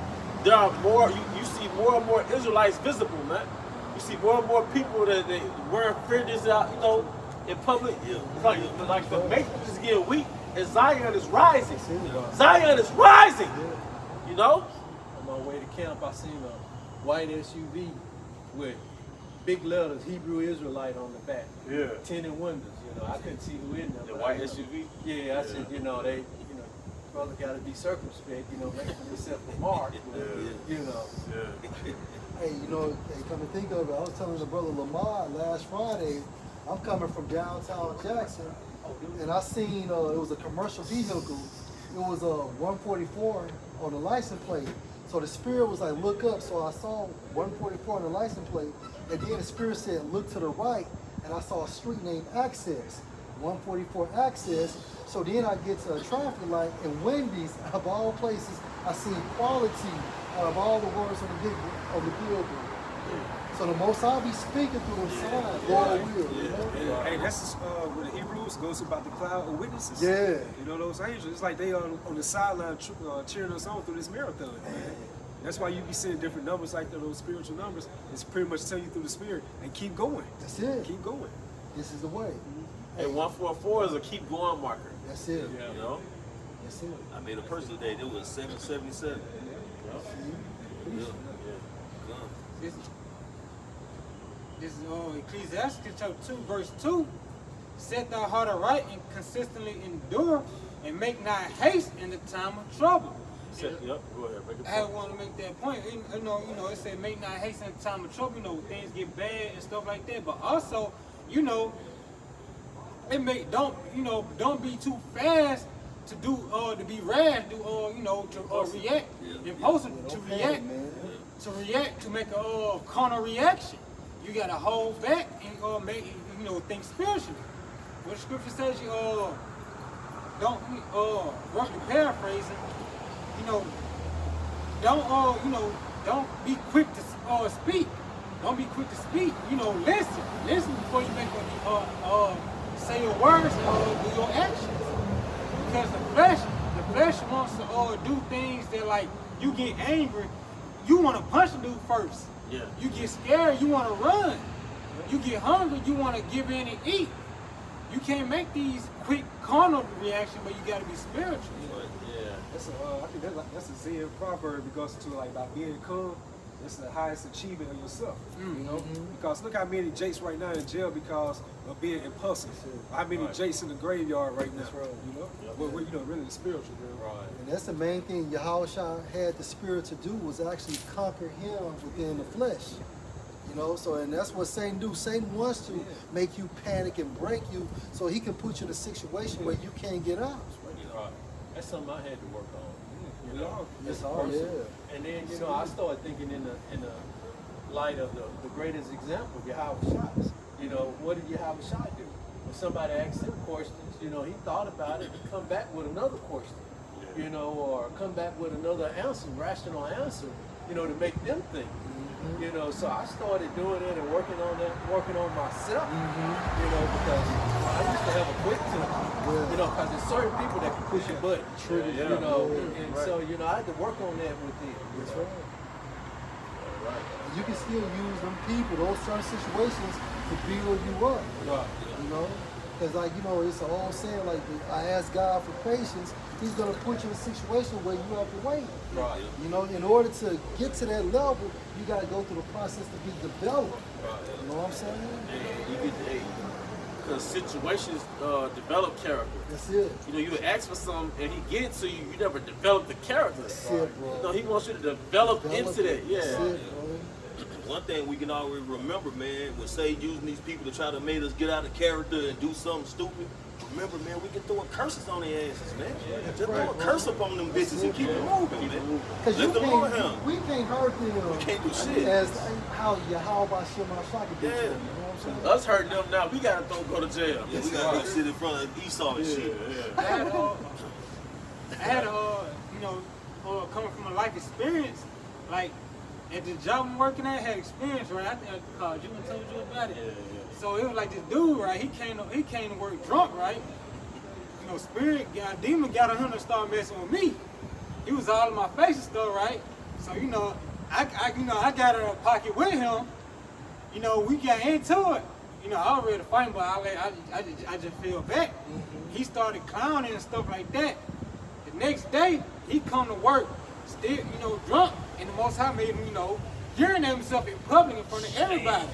there are more. You see more and more Israelites visible, man. You see more and more people that wearing fringes out, in public. It's like the Matrix is getting weak, and Zion is rising. Zion is rising. On my way to camp, I seen a white SUV with big letters, Hebrew Israelite on the back. Yeah. Tinted windows, you know. I couldn't see who in there. The but white I- SUV? Yeah, I said, you know, brother got to be circumspect, you know, make himself a mark, you know. Yeah. Hey, you know, hey, come to think of it, I was telling the brother Lamar last Friday, I'm coming from downtown Jackson, and I seen it was a commercial vehicle. It was a 144 on the license plate. So the spirit was like, look up. So I saw 144 on the license plate, and then the spirit said, look to the right, and I saw a street named Access, 144 Access. So then I get to a traffic light, and Wendy's, of all places, I see quality of all the words on the billboard. So the Most High be speaking through the signs, Lord will, you know? Hey, that's what the Hebrews goes about the cloud of witnesses. Yeah. You know, those angels, it's like they are on the sideline cheering us on through this marathon, man. That's why you be seeing different numbers like that, those spiritual numbers. It's pretty much telling you through the spirit, and keep going. That's it. Keep going. This is the way. And 144 is a keep going marker. That's it. You know? That's it. I made a purchase today. It was 777. Yeah. This is Ecclesiastes chapter 2, verse 2. Set thy heart aright and consistently endure, and make not haste in the time of trouble. Yep, go ahead, make it I want to make that point. You know, it said make not haste in the time of trouble. You know, things get bad and stuff like that. But also, you know, don't be too fast to do to be rash, to react, impulsive to react, to make a carnal reaction. You gotta hold back and make think spiritually. What the scripture says, don't paraphrasing, don't be quick to speak. Don't be quick to speak. Listen before you make say your words or do your actions. Because the flesh wants to do things that, like, you get angry, you want to punch the dude first. Yeah. You get scared, you want to run. You get hungry, you want to give in and eat. You can't make these quick carnal reactions, but you got to be spiritual. Yeah. That's I think that's a Zen proverb because to like by being calm, that's the highest achievement of yourself. You know, because look how many Jakes right now in jail because of being impulsive. How many Jakes in the graveyard right now? That's right. You know, well, really the spiritual, bro. Right. And that's the main thing Yahushua had the spirit to do, was actually conquer him within the flesh. So and that's what Satan do. Satan wants to make you panic and break you so he can put you in a situation where you can't get out. Right. That's something I had to work on. You know, That's as a all, person. yeah. And then, I started thinking in the light of the greatest example, Yahushua. What did Yahushua do? When somebody asked him questions, he thought about it and come back with another question, or come back with another answer, rational answer, to make them think. So I started doing it and working on myself, because I used to have a quick temper, because there's certain people that can push your button, so, I had to work on that with them. That's right. You can still use them people, those certain situations, to build you up. Right. Because it's an old saying, like, I ask God for patience, he's going to put you in a situation where you have to wait. Right. In order to get to that level, you got to go through the process to be developed. Right. You know what I'm saying? And you get because situations develop character. That's it. You would ask for something and he get it to you, you never develop the character. That's it, bro. No, he wants you to develop into that. Yeah. That's it, bro. One thing we can always remember, man, when Satan using these people to try to make us get out of character and do something stupid, remember, man, we can throw curses on their asses, man. Just throw a curse up on them bitches and keep it moving, man. Because Let the Lord handle. we can't hurt them. We can't do shit. As how Yahweh Shema do. Yeah. You know what I'm saying? Us hurting them now, we gotta go to jail. Yeah, we gotta go sit in front of Esau and shit. I had coming from a life experience, like at the job I'm working at, I had experience, right? I think I called you and told you about it. So it was like this dude, right? He came to work drunk, right? Demon got on him and started messing with me. He was all in my face and stuff, right? So I got in a pocket with him. We got into it. I was ready to fight, but I just fell back. He started clowning and stuff like that. The next day, he come to work, still, drunk, and the Most High made him, urinate himself in public in front of everybody.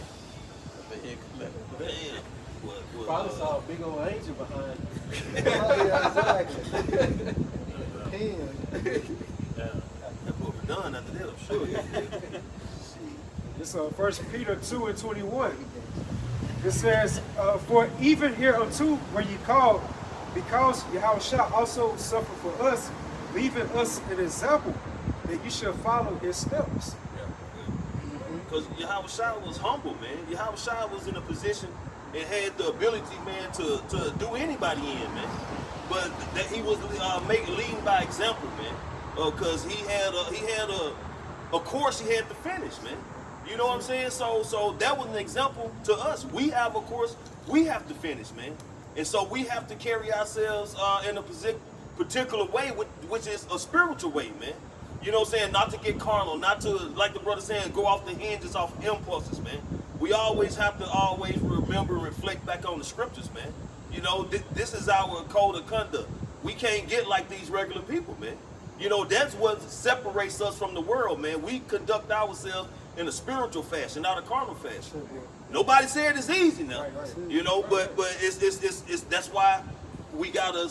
Damn. What, Probably saw a big old angel behind him. Yeah, exactly. Pen. That boy was done after that, I'm sure. It's 1 Peter 2:21. It says, for even hereunto were ye called, because Yahushua also suffered for us, leaving us an example that you should follow his steps. Because Yahushua was humble, man. Yahushua was in a position and had the ability, man, to do anybody in, man. But that he was leading by example, man. Because he had a course he had to finish, man. You know what I'm saying? So that was an example to us. We have a course we have to finish, man. And so we have to carry ourselves in a particular way, which is a spiritual way, man. You know what I'm saying? Not to get carnal, not to, like the brother saying, go off the hinges, off impulses, man. We always have to remember and reflect back on the scriptures, man. You know, this is our code of conduct. We can't get like these regular people, man. You know, that's what separates us from the world, man. We conduct ourselves in a spiritual fashion, not a carnal fashion. Nobody said it's easy now, you know, but it's that's why we gotta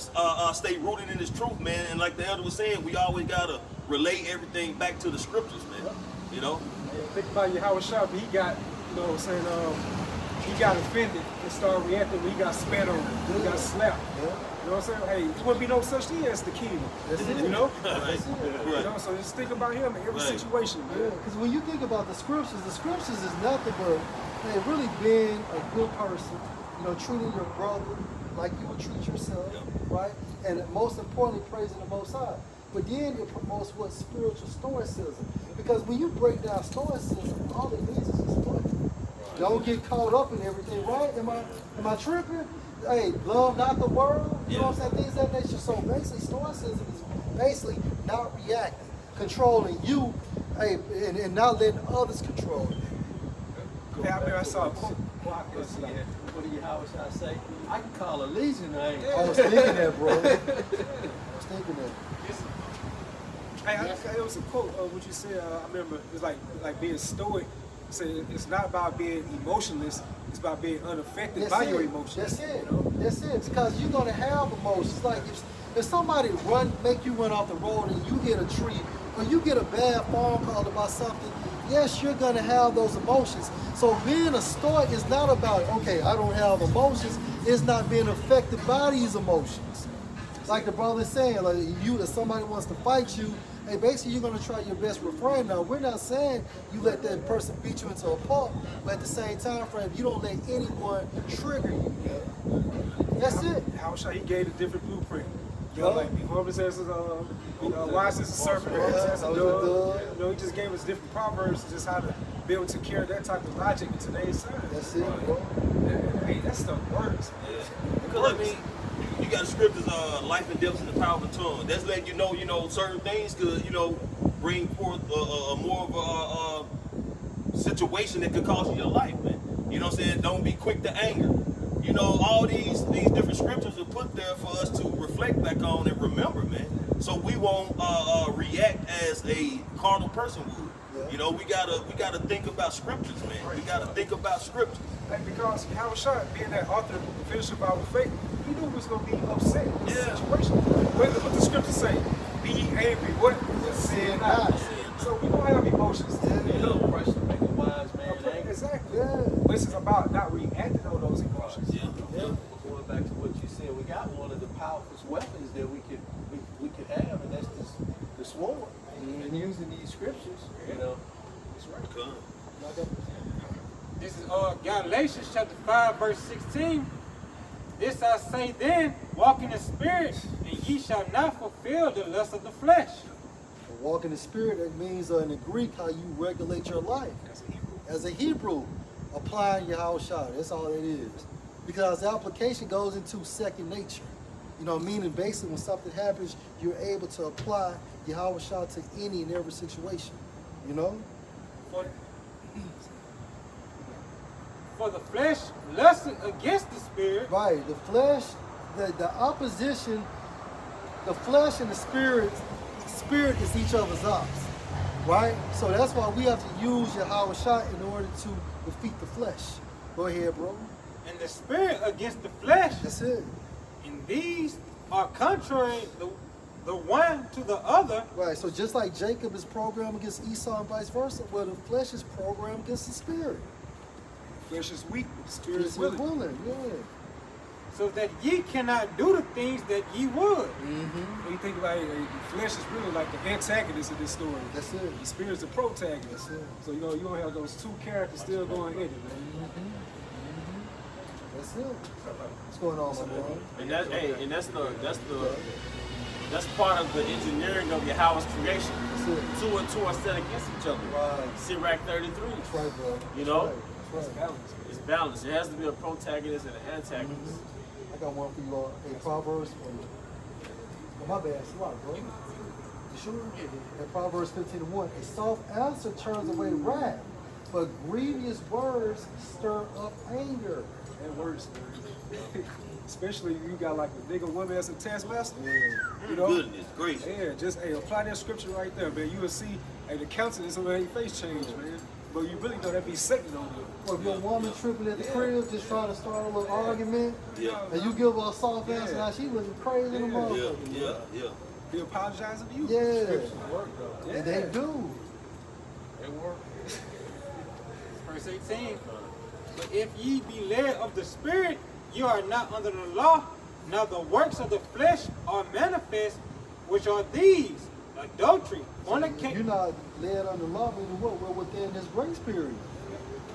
stay rooted in this truth, man. And like the elder was saying, we always gotta relate everything back to the scriptures, man. You know. Think about Yahushua, he got, you know what I'm saying, he got offended and started reacting when he got spat on, he got slapped. You know what I'm saying? Hey, there wouldn't be no such thing as the kingdom. You know? You know, so just think about him in every situation, man. Because when you think about the scriptures is nothing but, hey, really being a good person, you know, treating your brother like you would treat yourself, right? And most importantly, praising the Most High. But then it promotes what spiritual stoicism. Because when you break down stoicism, all it means is just fun. Don't get caught up in everything, right? Am I tripping? Hey, love not the world. You know what I'm saying? Things of that nature. So basically, stoicism is basically not reacting, controlling you, hey, and not letting others control you. Yeah, I mean, I saw a quote. What do Yahushua say? I can call a legion of angels. I was thinking that, bro. I was thinking that. Hey, it was a quote. What you said, I remember. It's like being stoic. Say it's not about being emotionless. It's about being unaffected by your emotions. That's it. You know? That's it. Because you're gonna have emotions. Like if somebody make you run off the road and you hit a tree, or you get a bad phone call about something, yes, you're gonna have those emotions. So being a stoic is not about, okay, I don't have emotions. It's not being affected by these emotions. Like the brother is saying, like if somebody wants to fight you, hey, basically you're gonna try your best refrain. Now we're not saying you let that person beat you into a pulp, but at the same time frame, you don't let anyone trigger you. That's it. Yahushua, he gave a different blueprint. You know, like before it says, wise as a serpent, as a dove. You know, he just gave us different proverbs, just how to be able to carry that type of logic in today's time. That's it, bro. Hey, that stuff works. Because I mean, you got scriptures, life and death in the power of the tongue. That's letting you know, certain things could, bring forth more of a situation that could cost you your life, man. You know what I'm saying? Don't be quick to anger. You know, all these different scriptures are put there for us to reflect back on and remember, man. So we won't react as a carnal person would. You know, we gotta think about scriptures, man. We gotta think about scriptures. Like, because Yahushua, being that author and finisher of our faith, he knew he was going to be upset in this situation. What the scriptures say, be ye angry, what? Sin not. So we don't have emotions. Pressure to make a wise man angry. Exactly. But this is about not reacting on those emotions. Going back to what you said, we got one of the powerful weapons that we could have, and that's the sword. And using these scriptures, That's right. This is Galatians chapter 5, verse 16. This I say then, walk in the spirit, and ye shall not fulfill the lust of the flesh. Walk in the spirit, that means in the Greek how you regulate your life. As a Hebrew, applying Yahushua, that's all it is. Because the application goes into second nature. You know, meaning basically when something happens, you're able to apply Yahushua to any and every situation. You know? For the flesh lusted against the spirit. Right, the flesh, the opposition, the flesh and the spirit is each other's ops. Right? So that's why we have to use Yahweh Shai in order to defeat the flesh. Go ahead, bro. And the spirit against the flesh. That's it. And these are contrary the one to the other. Right. So just like Jacob is programmed against Esau and vice versa, well, the flesh is programmed against the spirit. Flesh is weak, but the spirit is It's willing. willing. Yeah. So that ye cannot do the things that ye would. When you think about it, the flesh is really like the antagonist of this story. That's it. The spirit is the protagonist. That's it. So you don't have those two characters still going in it, man. That's it. What's going on, my boy? And that's that's part of the engineering of Yahweh's creation. That's it. Two and two are set against each other. Right. Sirach 33. That's right, bro. You know? That's right. Balance. It's balanced. It has to be a protagonist and an antagonist. I got one for you all. A Proverbs. Oh, my bad. It's a lot, bro. You sure? In Proverbs 15:1, a soft answer turns away wrath, but grievous words stir up anger. That works, man. Especially if you got like a nigga woman as a taskmaster. Yeah. You know? Goodness gracious. Yeah, just apply that scripture right there, man. You will see the countenance of their face change, man. But you really know that be Satan on you. Or if your woman tripping at the crib, just trying to start a little argument, Yeah. and you give her a soft answer, now she looking crazy in the Yeah, motherfucker. yeah. Be apologizing to you. Yeah. And they do. It work. Verse 18. But if ye be led of the Spirit, you are not under the law. Now the works of the flesh are manifest, which are these: adultery, You're fornication. not led under law, meaning what? We're within this grace period.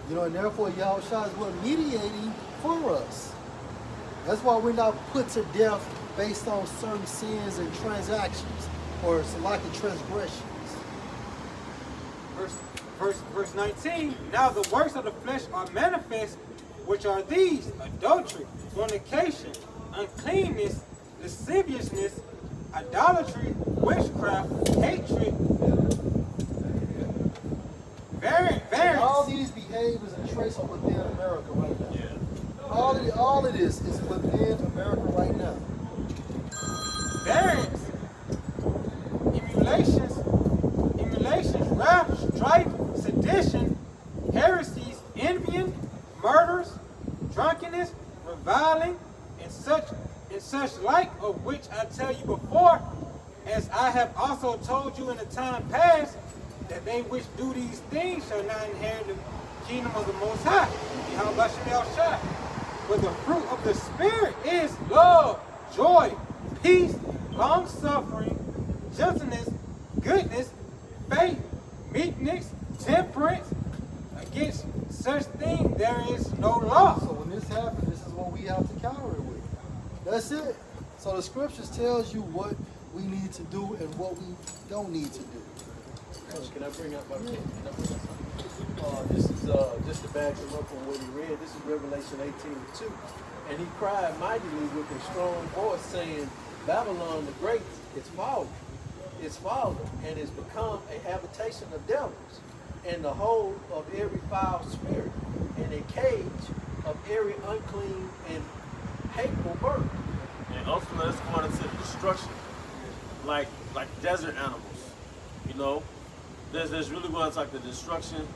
You know, and therefore Yahweh Shai is what mediating for us. That's why we're not put to death based on certain sins and transactions or selected transgressions. Verse 19. Now the works of the flesh are manifest, which are these: adultery, fornication, uncleanness, lasciviousness, idolatry, witchcraft, hatred, All variance. these behaviors and traits are within America right now. Yeah. All of this is within America right now. Variance, emulations, wrath, strife, sedition, heresies, envying, murders, drunkenness, reviling, and such like, of which I tell you before, as I have also told you in the time past, that they which do these things shall not inherit the kingdom of the Most High. Yahweh Shai. But the fruit of the Spirit is love, joy, peace, long-suffering, gentleness, goodness, faith, meekness, temperance. Against such things there is no law. So when this happens, this is what we have to counter it with. That's it. So the scriptures tells you what we need to do and what we don't need to do. Can I bring up something? This is just to back him up on what he read. This is Revelation 18:2. And he cried mightily with a strong voice, saying, Babylon the Great is fallen. It's fallen and is become a habitation of devils, and the hold of every foul spirit, and a cage of every unclean and hateful bird. And ultimately it's going into destruction. Like desert animals. You know? There's really going to like the destruction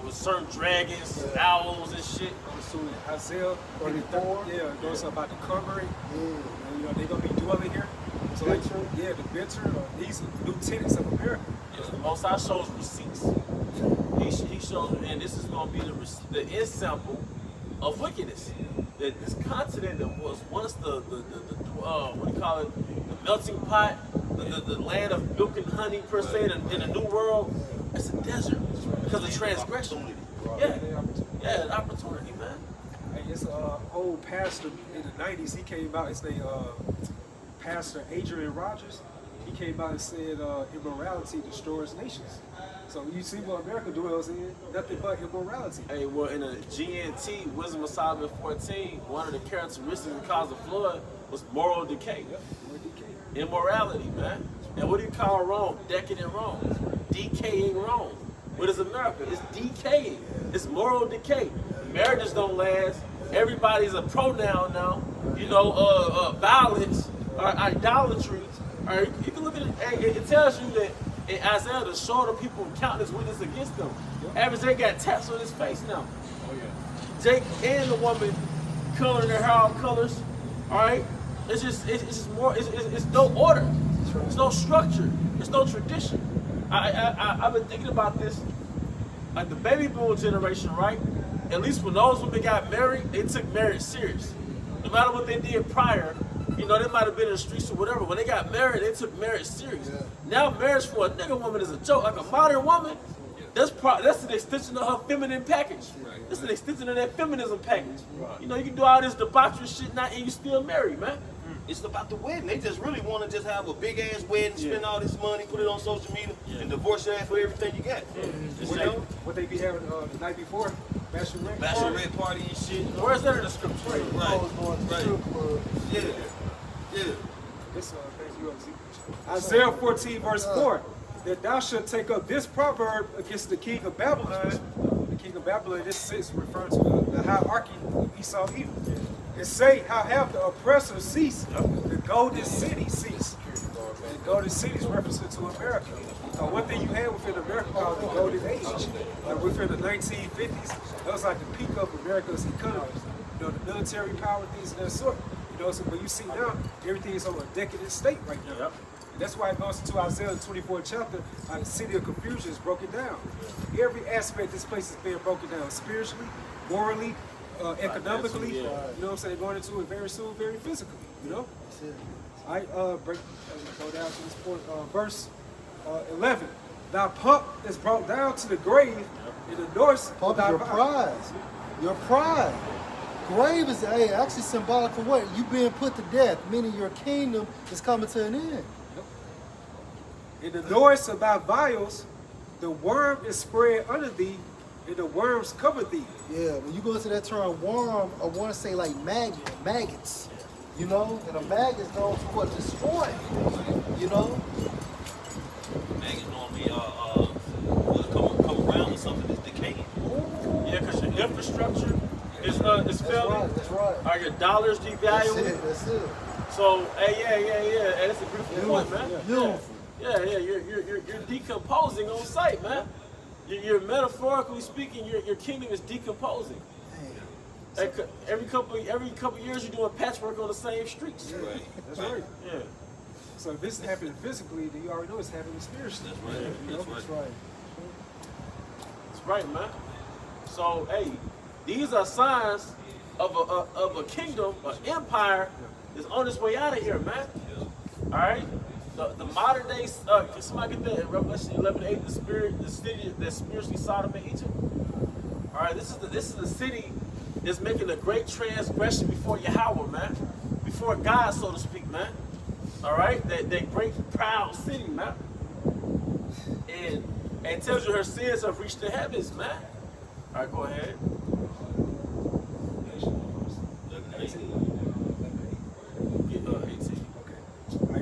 with certain dragons, owls and shit. So Isaiah 34, yeah, it goes about the covering. And, you know, they're gonna be dwelling here. So like, yeah, the bitter, these new tenants of America. Yeah, the Most High shows receipts. He shows, and this is going to be the ensample of wickedness. That this continent that was once the what do you call it, the melting pot, the land of milk and honey per se, in the new world, it's a desert because of transgression. Yeah, an opportunity, man. Hey, it's an old pastor in the 90s. He came out. It's the pastor Adrian Rogers. He came out and said immorality destroys nations. So you see what America dwells in, nothing but immorality. Hey, well, in the GNT, Wisdom of Solomon 14, one of the characteristics that caused the flood was moral decay. Yep, more decay. Immorality, man. And what do you call Rome? Decadent Rome. Decaying Rome. What is America? It's decaying. It's moral decay. Marriages don't last. Everybody's a pronoun now. You know, violence or idolatry. Or you can look at it. It tells you that in Isaiah to show the people countless witness against them. Average Jake got tats on his face now. Oh yeah. Jake and the woman coloring their hair all colors. All right, it's just more. It's no order. It's no structure. It's no tradition. I've been thinking about this, like the baby boom generation, right? At least when those women got married, they took marriage serious. No matter what they did prior, you know, they might have been in the streets or whatever. When they got married, they took marriage serious. Yeah. Now marriage for a nigga woman is a joke. Like a modern woman, that's an extension of her feminine package. That's an extension of that feminism package. Right. You know, you can do all this debauchery shit now and you still married, man. It's about the wedding. They just really want to just have a big ass wedding, spend all this money, put it on social media, and divorce your ass for everything you got. What they be having the night before? Bachelorette party and shit. Where's that in the scripture? Right. Yeah. This Isaiah 14 verse 4. That thou shalt take up this proverb against the king of Babylon. The king of Babylon, this is referring to the hierarchy of Esau Edom. And say, how have the oppressors ceased? The golden city ceased. The golden city is referencing to America. One thing you had within America called the golden age. Like within the 1950s, that was like the peak of America's economy. You know, the military power, things of that sort. You know, so, but you see now, everything is on a decadent state right now. Yep. And that's why it goes into Isaiah 24 chapter, how the city of confusion is broken down. Every aspect of this place is being broken down, spiritually, morally, economically, you know what I'm saying, going into it very soon, very physically, you know? I go down to this point, verse 11. Thy pomp is brought down to the grave in the north. Pump is your prize. Your pride. Grave is actually symbolic for what? You being put to death, meaning your kingdom is coming to an end. In the noise of thy vials, the worm is spread under thee, and the worms cover thee. Yeah, when you go into that term worm, I want to say like maggots, you know? And a maggot is known for what? Destroy, you know? Maggots normally come around with something that's decaying. Yeah, because your infrastructure is failing. That's right. Are your dollars devaluing? That's it. So, hey, yeah. Hey, that's a beautiful point, man. Beautiful. Yeah, you're decomposing on sight, man. You're metaphorically speaking, your kingdom is decomposing. Every couple of years, you're doing patchwork on the same streets. Yeah, right. That's right. Yeah. So if this is happening physically, then you already know it's happening spiritually. That's right. That's right. That's right, man. So, hey, these are signs of a kingdom, an empire is on its way out of here, man. All right. The modern day, can somebody get that in Revelation 11:8? The city that's spiritually Sodom and Egypt. All right, this is the city that's making a great transgression before Yahweh, man, before God, so to speak, man. All right, that great proud city, man, and tells you her sins have reached the heavens, man. All right, go ahead.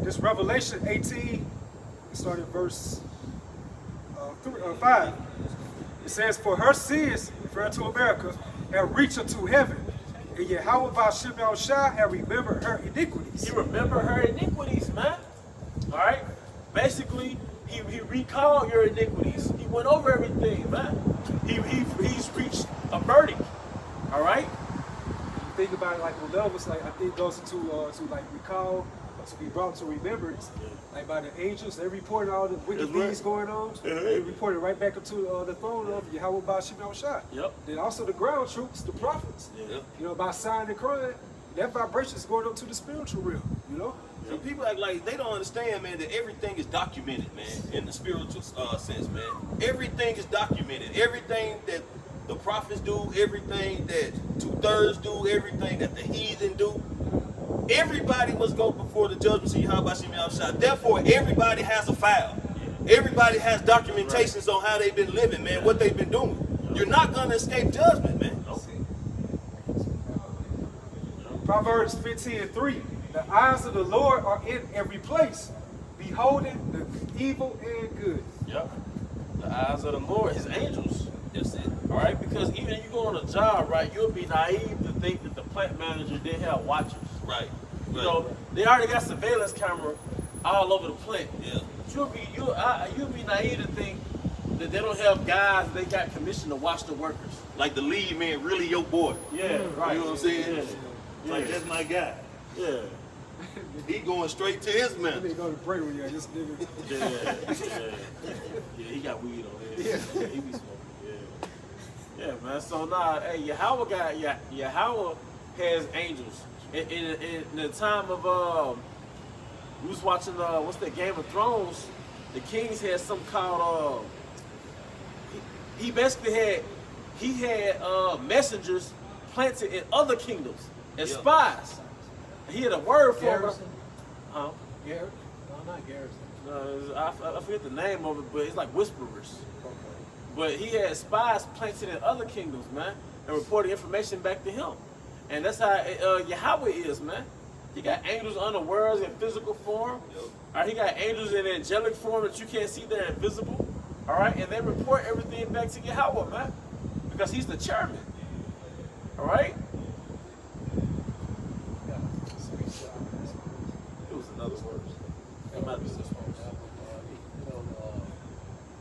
This Revelation 18, starting verse 5. It says, for her sins, referring to America, have reached unto heaven. And Yahweh Ba'Shem Yahushua have remembered her iniquities. He remembered her iniquities, man. All right? Basically, he recalled your iniquities. He went over everything, man. He's reached a verdict. All right? Think about it like what levels, like I think it goes to like recall, to be brought to remembrance, like by the angels. They reported all the wicked things going on. They reported right back up to the throne of Yahweh Ba'Shem Yahushua. Yep. Then also the ground troops, the prophets. Yep. You know, by sign and crying, that vibration is going up to the spiritual realm. You know. So people act like they don't understand, man, that everything is documented, man, in the spiritual sense, man. Everything is documented. Everything that the prophets do, everything that 2/3 do, everything that the heathen do. Everybody must go before the judgment seat, Yahweh Ba'Shem Yahushua. Therefore, everybody has a file. Everybody has documentations on how they've been living, man, what they've been doing. You're not going to escape judgment, man. Proverbs 15:3. The eyes of the Lord are in every place, beholding the evil and good. Yep. The eyes of the Lord, his angels. That's it. All right? Because even if you go on a job, right, you'll be naive to think that the plant manager didn't have watchers. Right. You know, they already got surveillance camera all over the plant. Yeah. you'll be naive to think that they don't have guys they got commissioned to watch the workers. Like the lead man, really your boy. Yeah, right. You know what I'm saying? Yeah. Like that's my guy. Yeah. He going straight to his man. They go to break with you, this nigga. Yeah, he got weed on his. Yeah, he be smoking. Yeah, man. So hey, Yahweh has angels. In the time of we was watching what's that, Game of Thrones? The kings had something called he basically had messengers planted in other kingdoms as spies. He had a word for them. Huh? Garrett? No, not Garrison. I forget the name of it, but it's like whisperers. But he had spies planted in other kingdoms, man, and reported information back to him. And that's how Yahweh is, man. He got angels unawares in physical form. All right, he got angels in angelic form that you can't see, they're invisible. All right, and they report everything back to Yahweh, man, because he's the chairman. All right. It was another word. It might be this one.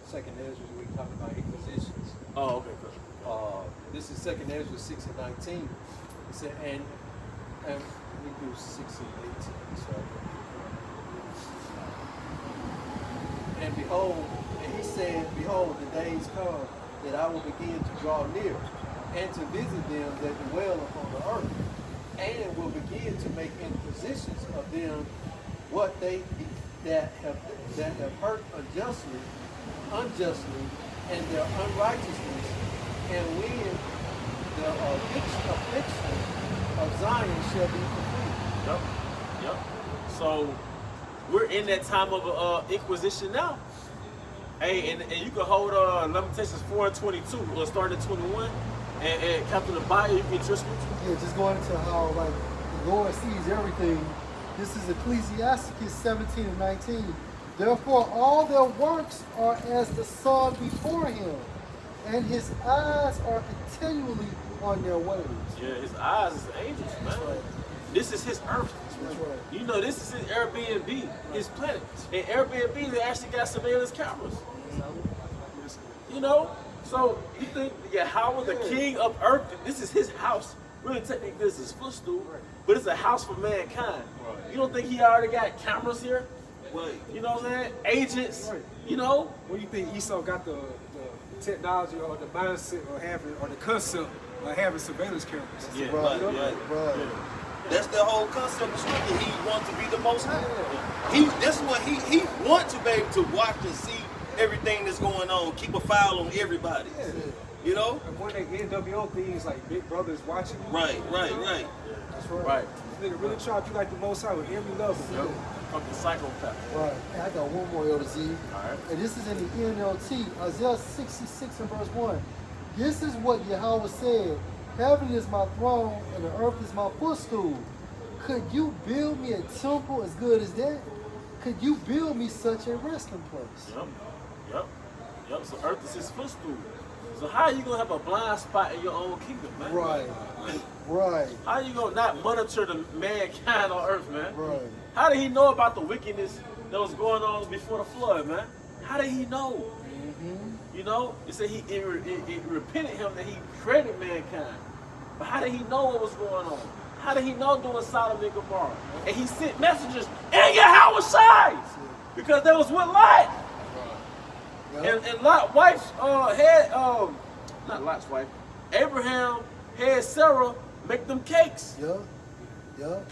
Second Ezra, we talking about inquisitions. Oh, okay, good. This is Second Ezra 6 and 19. It said, and we do 6 and 18. So, and behold, and he said, behold, the days come that I will begin to draw near and to visit them that dwell upon the earth, and will begin to make inquisitions of them what they that have hurt unjustly, and their unrighteousness, and when the affliction of Zion shall be complete. Yep. So we're in that time of inquisition now. Hey, and you can hold Lamentations 4 and 22, or start at 21, and Captain the Bible, you can get your scripture. Yeah, just going into how like the Lord sees everything. This is Ecclesiasticus 17 and 19. Therefore all their works are as the sun before him, and his eyes are continually on their ways. Yeah, his eyes is angels, man. Right. This is his earth. That's right. You know, this is his Airbnb, his planet. And Airbnb, they actually got surveillance cameras. You know? So you think Yahweh, the king of earth, this is his house. Really, technically, this is his footstool, but it's a house for mankind. You don't think he already got cameras here? You know what I'm saying? Agents, you know? What do you think Esau got the technology or the mindset or having or the concept of having surveillance cameras? Yeah, Right. That's the whole concept of scripture. He wants to be the most high. That's what he wants to be able to watch and see everything that's going on, keep a file on everybody. Yeah. You know? And one of the NWO things like Big Brother is watching you. Right. That's right. Right. This nigga really try to be like the most high with every level. Yep. Fucking psychopath. Right. And I got one more, Elder Z. All right. And this is in the NLT, Isaiah 66 and verse 1. This is what Yahweh said. Heaven is my throne and the earth is my footstool. Could you build me a temple as good as that? Could you build me such a resting place? Yep. So earth is his footstool. So how are you gonna have a blind spot in your own kingdom, man? Right. How are you gonna not monitor the mankind on earth, man? Right. How did he know about the wickedness that was going on before the flood, man? How did he know? Mm-hmm. You know, it said it repented him that he created mankind. But how did he know what was going on? How did he know doing Sodom and Gomorrah? And he sent messengers in Yahweh's side because there was one Lot. Yep. And Lot's wife had, not Lot's wife, Abraham had Sarah make them cakes. Yeah.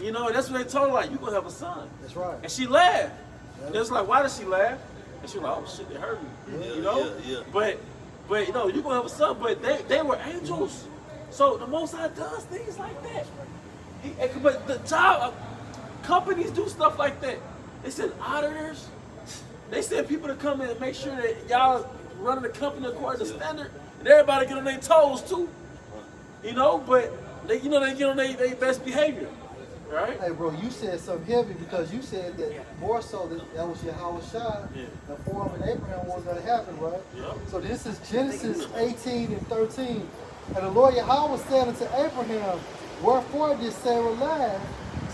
You know, and that's when they told her, like, you're going to have a son. That's right. And she laughed. Yep. And it's like, why did she laugh? And she was like, oh shit, they hurt me. Yeah, you know? yeah. But you know, you're going to have a son, but they were angels. So the Most High does things like that. But the job, companies do stuff like that. They send auditors. They send people to come in and make sure that y'all running the company according to standard, and everybody get on their toes too. You know, but they get on their best behavior, right? Hey, bro, you said something heavy because you said that more so that was Yahweh Shai. The form of Abraham was going to happen, right? Yep. So this is Genesis 18 and 13. And the Lord Yahweh said unto Abraham, wherefore did Sarah laugh,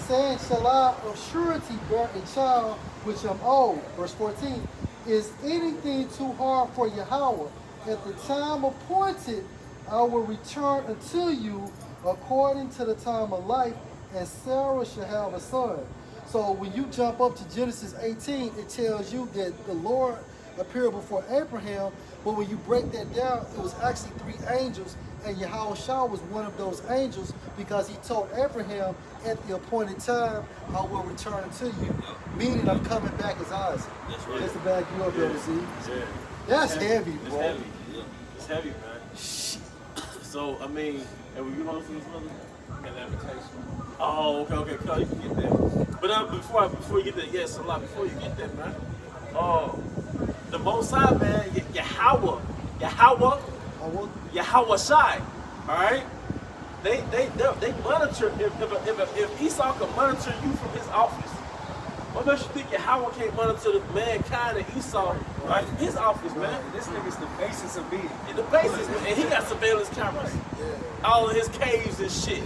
saying, shall I of surety bear a child which am old? Verse 14. Is anything too hard for Yahweh? At the time appointed, I will return unto you according to the time of life, and Sarah shall have a son. So when you jump up to Genesis 18, it tells you that the Lord appeared before Abraham, but when you break that down, it was actually 3 angels, and Yahweh Shah was one of those angels because he told Abraham at the appointed time, I will return to you, meaning I'm coming back as Isaac. That's right. Just to back you up, Yeah. see? Yeah. That's heavy, It's bro. heavy. Yeah. It's heavy, man. So, I mean, and when you want to see this brother? Oh, okay. Cuz, you can get that. But before you get that, yes, a lot. Before you get that, man. The Most High, man, Yahweh Shai, all right? They monitor. If Esau can monitor you from his office, what makes you think Yahweh can't monitor the mankind and Esau right from his office, man? This nigga's the basis of being. In the basis, man, and he got surveillance cameras, all in his caves and shit.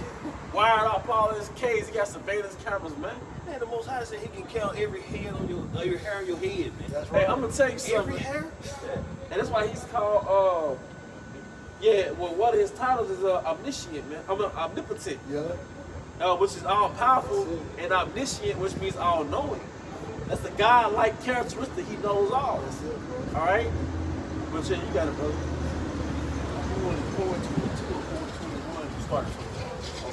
Wired up all in his caves, he got surveillance cameras, man. Man, the Most High said he can count every hair on your hair on your head, man. That's right. Hey, I'm gonna tell you something. Every hair? Yeah. And that's why he's called, one of his titles is omniscient, man. Omnipotent, Yeah. which is all powerful, and omniscient, which means all knowing. That's the God-like characteristic. He knows all. All right. But yeah, you got it, brother. 4:22 or 4:21 start.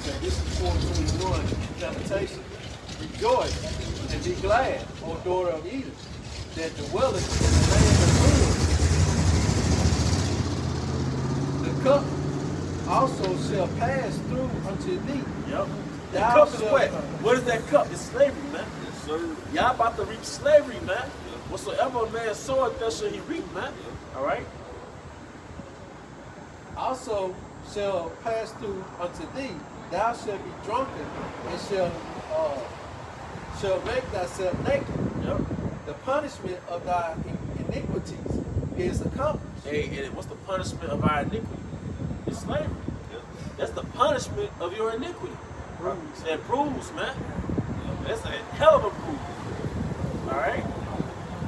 Okay, this is 4:21 interpretation. Rejoice and be glad, O daughter of Edom, that dwelleth in the land of Uz. The cup also shall pass through unto thee. Yep. The Thou cup is shalt what? come. What is that cup? It's slavery, man. Yes, sir. Y'all about to reap slavery, man. Whatsoever a man soweth, that shall he reap, man. All right. Also shall pass through unto thee. Thou shalt be drunken and shall make thyself naked. Yep. The punishment of thy iniquities is accomplished. Hey, and what's the punishment of our iniquity? It's slavery. That's the punishment of your iniquity. That bruise, man. That's a hell of a bruise. All right.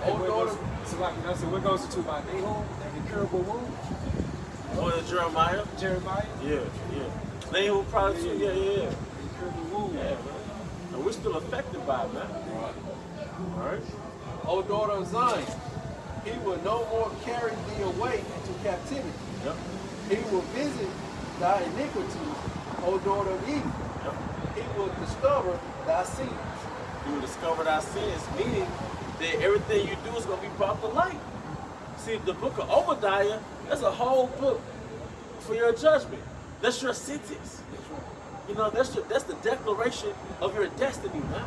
Oh, daughter. So like, you know, so what goes into my Nahum, that incurable wound? What is Jeremiah? Jeremiah? Yeah. Nahum probably too. Yeah. Incurable wound. Yeah, man. And we're still affected by it, man. All right. O daughter of Zion, he will no more carry thee away into captivity. Yep. He will visit thy iniquities, O daughter of Eden. Yep. He will discover thy sins. You will discover thy sins, meaning that everything you do is going to be brought to light. See, the book of Obadiah, that's a whole book for your judgment. That's your sentence. You know, that's the declaration of your destiny, man.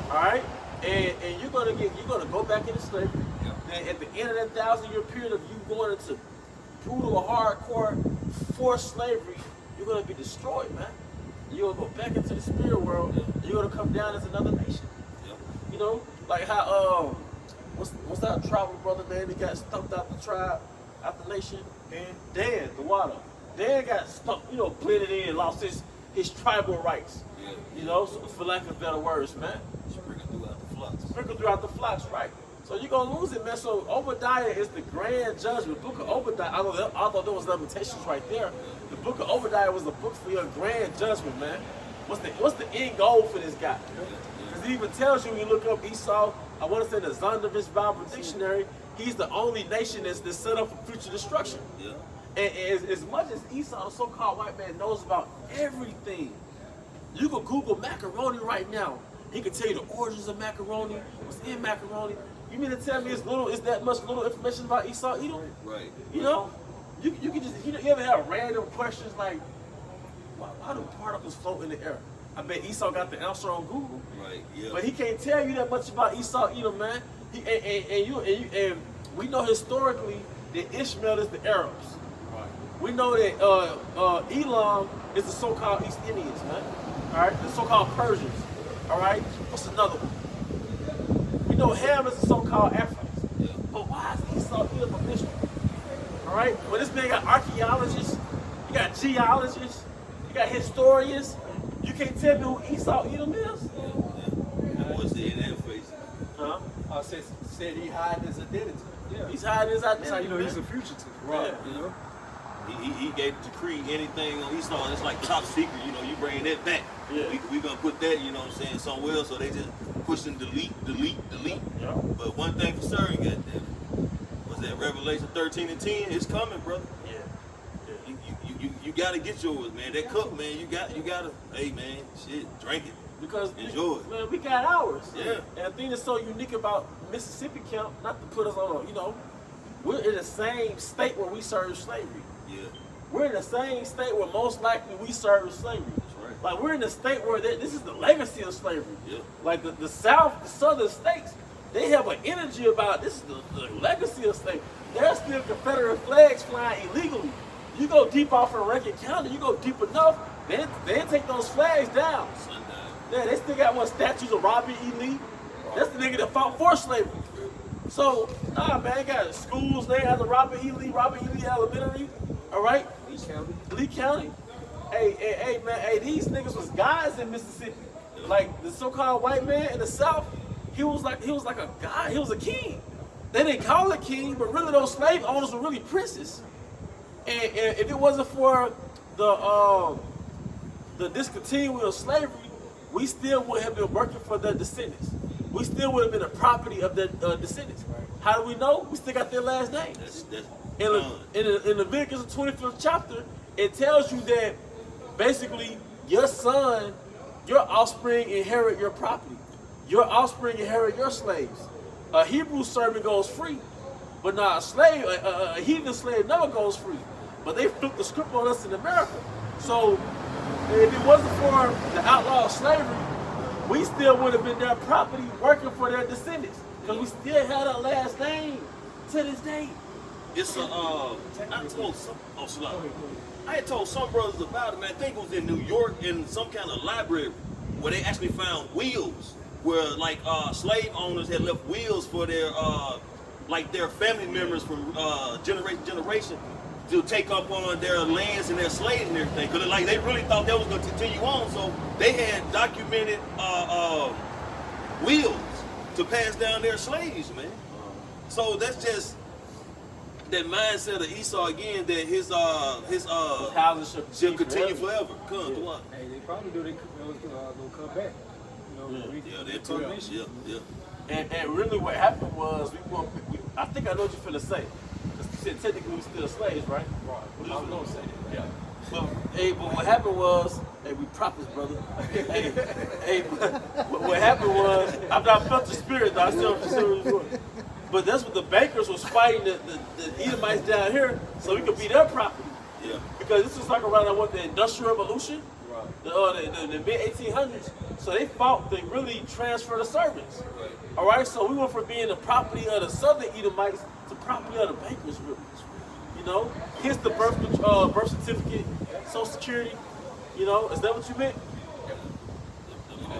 All right, and you're gonna go back into slavery. And at the end of that 1,000-year period of you going into brutal, hardcore, forced slavery, you're gonna be destroyed, man. You're gonna go back into the spirit world. And you're gonna come down as another nation. You know, like how what's that tribal brother man that got stumped out the tribe, out the nation? Dan, the water. Dan got stumped, blended in, lost his tribal rights. You know, so for lack of better words, man. Sprinkle throughout the flocks, right? So you're gonna lose it, man. So Obadiah is the grand judgment. Book of Obadiah, although there was limitations right there, the book of Obadiah was the book for your grand judgment, man. What's the end goal for this guy? Because he even tells you when you look up Esau, I want to say the Zondervan Bible Dictionary, he's the only nation that's set up for future destruction. And as much as Esau, the so-called white man, knows about everything, you can Google macaroni right now. He can tell you the origins of macaroni, what's in macaroni. You mean to tell me it's that much little information about Esau Edom? Right. You know, you can just you ever have random questions like, why do particles float in the air? I bet Esau got the answer on Google. Right. Yeah. But he can't tell you that much about Esau Edom, man. And we know historically that Ishmael is the Arabs. We know that Elam is the so-called East Indians, man. All right, the so-called Persians. All right, what's another one? We know Ham is the so-called Africans. But why is Esau Edom a mystery? All right, well, this man got archaeologists, he got geologists, he got historians. You can't tell me who Esau Edom is? said he hiding his identity. Yeah. He's hiding his identity. That's how you know man. he's a fugitive. Right. You know? He gave the decree anything on Esau. It's like top secret. You know, you bring that back. Yeah. We gonna put that. You know what I'm saying? Somewhere else. So they just pushing delete. Yeah. But one thing for certain, goddamn, was that Revelation 13 and 10. It's coming, brother. Yeah. You gotta get yours, man. That cup, man. You gotta. Hey, man. Shit, drink it. Because Enjoy it. man, we got ours. Yeah. And the thing that's so unique about Mississippi camp, not to put us on, we're in the same state where we serve slavery. Yeah. We're in the same state where most likely we serve slavery. That's right. Like we're in the state where this is the legacy of slavery. Yeah. Like the South, the southern states, they have an energy about this is the legacy of slavery. There's still Confederate flags flying illegally. You go deep off in Rankin County, you go deep enough, they take those flags down. Sundown. Yeah, they still got statues of Robert E. Lee. That's the nigga that fought for slavery. So, nah, man, they got schools named after Robert E. Lee Elementary, all right? Lee County. Hey, man, these niggas was guys in Mississippi. Like, the so-called white man in the South, he was like a guy, he was a king. They didn't call it king, but really those slave owners were really princes. And if it wasn't for the discontinuing of slavery, we still would have been working for their descendants. We still would have been a property of their descendants. Right. How do we know? We still got their last names. In Leviticus 25th chapter, it tells you that basically your son, your offspring inherit your property. Your offspring inherit your slaves. A Hebrew servant goes free, but not a slave, a heathen slave never goes free. But they flipped the script on us in America. So if it wasn't for the outlaw of slavery, we still would have been their property working for their descendants. Because we still had our last name to this day. It's I had told some brothers about it, man. I think it was in New York in some kind of library where they actually found wheels where like slave owners had left wheels for their like their family members from generation to generation to take up on their lands and their slaves and everything. Because like they really thought that was going to continue on, so they had documented wills to pass down their slaves, man. So that's just that mindset of Esau again, that his houses shall continue forever. Come to what? Hey, they probably do. They gonna come back. They're too. Yeah. And really what happened was I think I know what you're finna say. Because you said technically we still slaves, right? Right. I was gonna say that. Yeah. But what happened was, we prophets, brother. What happened was, after I felt the spirit, though, I still was doing. But that's what the bankers was fighting the Edomites down here, so we could be their property. Yeah. Because this was like around the Industrial Revolution, the mid 1800s. So they fought to really transfer the servants. Right. All right. So we went from being the property of the Southern Edomites to property of the bankers, really. You know, here's the birth certificate, Social Security. You know, is that what you meant?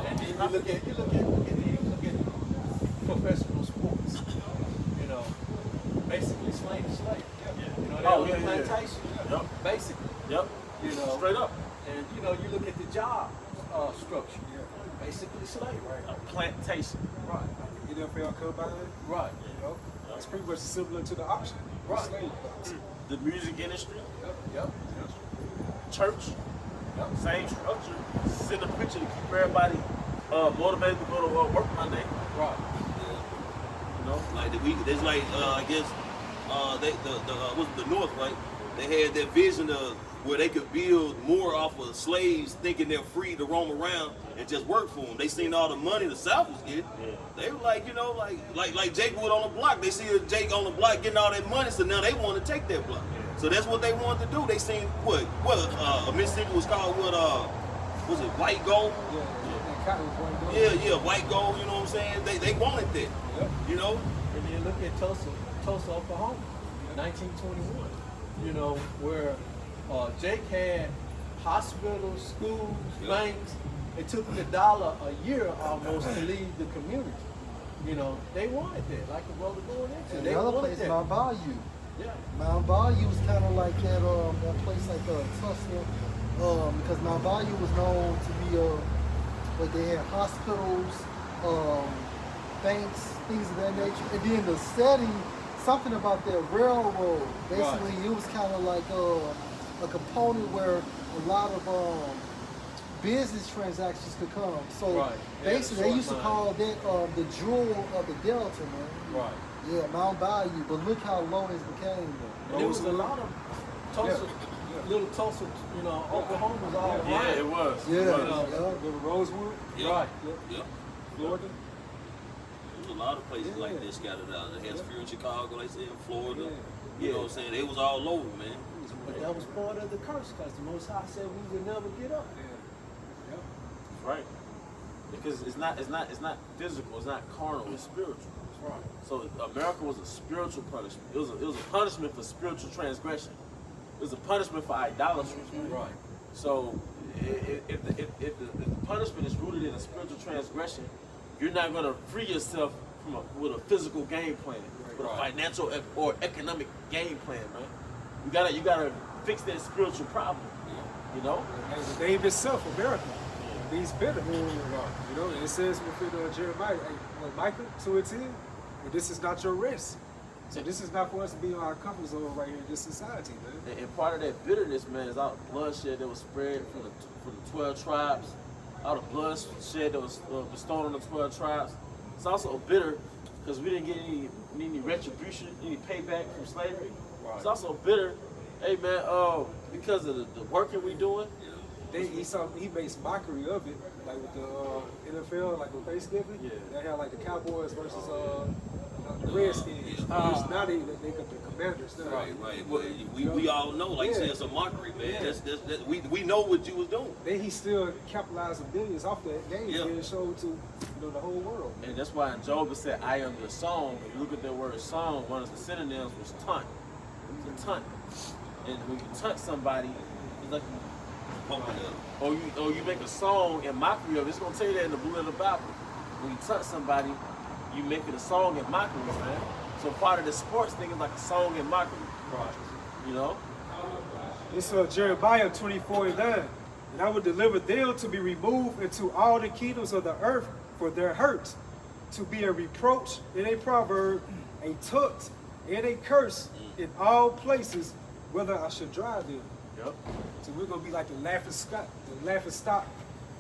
And then you look at professional sports. You know, basically slave to slave. You know, they own a plantation. Yep. Basically. Yep. You know, straight up. And you know, you look at the job structure. Basically slave, right? A plantation. Right. NFL combine. Right. You know, it's pretty much similar to the auction. Right. Slave. The music industry. Yep. Church. Yep. Same structure. Send a picture to keep everybody motivated to go to work Monday. Right. You know, like there's like I guess the North, right? They had that vision of where they could build more off of slaves, thinking they're free to roam around and just work for them. They seen all the money the South was getting. Yeah. They were like, you know, like Jake Wood on the block. They see Jake on the block getting all that money, so now they want to take that block. Yeah. So that's what they wanted to do. They seen Mississippi was called was it white gold? Yeah, white gold. You know what I'm saying? They wanted that. Yep. You know. And then look at Tulsa, Oklahoma, 1921. You know, where Jake had hospitals, schools, banks. It took them $1 a year almost to leave the community. You know, they wanted that, like the brother going into. They another wanted place, that. Mount Bayou. Yeah. Mount Bayou was kind of like that place like Tulsa, because Mount Bayou was known to be they had hospitals, banks, things of that nature. And then the study, something about that railroad. Basically, it was kind of like a component where a lot of business transactions could come. So basically, they used to call that the jewel of the Delta, man. Right. Yeah, Mount Bayou. But look how low it became. And there was a lot of Tulsa, little Tulsa, you know, Oklahoma was all around. Yeah, it was. Yeah, Go to Rosewood. Right. Yep. Florida. There's a lot of places like this scattered out. They had Spirit Chicago, like I said, Florida. Yeah. You know what I'm saying? They was all over, man. But that was part of the curse, because the Most High said we would never get up. Right. Because it's not physical, it's not carnal, it's spiritual. That's right. So America was a spiritual punishment. It was a punishment for spiritual transgression. It was a punishment for idolatry. Right. So if the punishment is rooted in a spiritual transgression, you're not going to free yourself with a physical game plan, with a financial or economic game plan, man. You gotta fix that spiritual problem. You know. And the name itself, America, means bitter. You know, and it says within Jeremiah, Micah 2:10, but this is not your rest. So this is not for us to be on our comfort zone right here in this society, man. And part of that bitterness, man, is all the bloodshed that was spread from the 12 tribes, all the bloodshed that was bestowed on the 12 tribes. It's also bitter because we didn't get any retribution, any payback from slavery. Right. It's also bitter, hey man, because of the working we doing. He makes mockery of it, like with the NFL, like with Thanksgiving. Yeah. They had like the Cowboys versus the Redskins. Now they make up the Commanders. Now. Right. Well, we all know, like you said, it's a mockery, man. Yeah. We know what you was doing. Then he still capitalized billions off that game and showed to the whole world. And that's why in Job it said, "I am the song." If you look at that word "song," one of the synonyms was "taunt." It's a taunt, and when you taunt somebody, it's like. Or you make a song in mockery of it. It's gonna tell you that in the Blue Letter Bible. When you touch somebody, you make it a song in mockery, man. So part of the sports thing is like a song in mockery. Right. You know? It's Jeremiah 24:9. And I will deliver them to be removed into all the kingdoms of the earth for their hurt, to be a reproach and a proverb, a taunt and a curse in all places, whether I should drive them. Yep. So we're gonna be like the laughing stock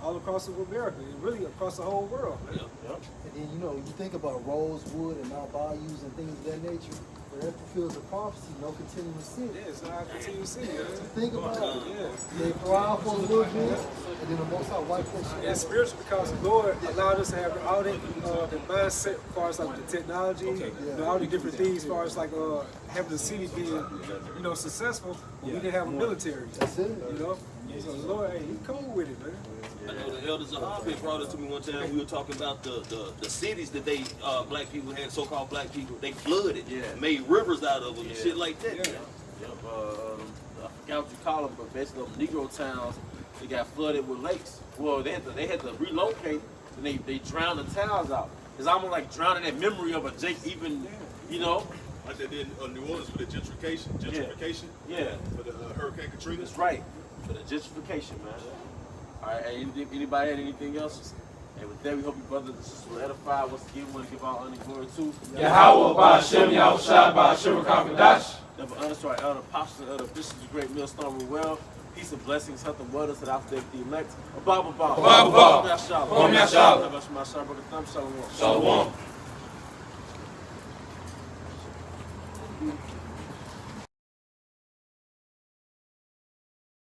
all across America and really across the whole world. Yep. And then you think about Rosewood and Mount Bayous and things of that nature. But that fulfills the prophecy, no continuous sin. Yeah, it's not a continuous sin. So think about it. They thrive for a little bit, and then the Most High wipe that shit. It's spiritual because the Lord allowed us to have all that the mindset as far as like the technology, all the different things as far as like having the city being successful. But we didn't have a military. That's it. So the Lord, hey, he cool with it, man. I know the elders of Harvard brought it to me one time. We were talking about the cities that they black people had, so-called black people. They flooded, made rivers out of them and shit like that. Yep. I forgot what you call them, but basically Negro towns, they got flooded with lakes. Well, they had to relocate and they drowned the towns out. It's almost like drowning that memory of a Jake even, Like they did in New Orleans for the gentrification. Yeah. For the Hurricane Katrina. That's right. For the gentrification, man. All right, hey, anybody had anything else? And with that, we hope you brothers and sisters will edify. Once again, we want to give all honor and glory to Yahweh, Ba'Shem, Yahushua, Ba'Shem, Kakadash. Never honor to our elder apostles, elder bishops, the great millstone rule well. Peace and blessings, health and wellness, and after the elect. Abba. Shalom. Shalom. Shalom.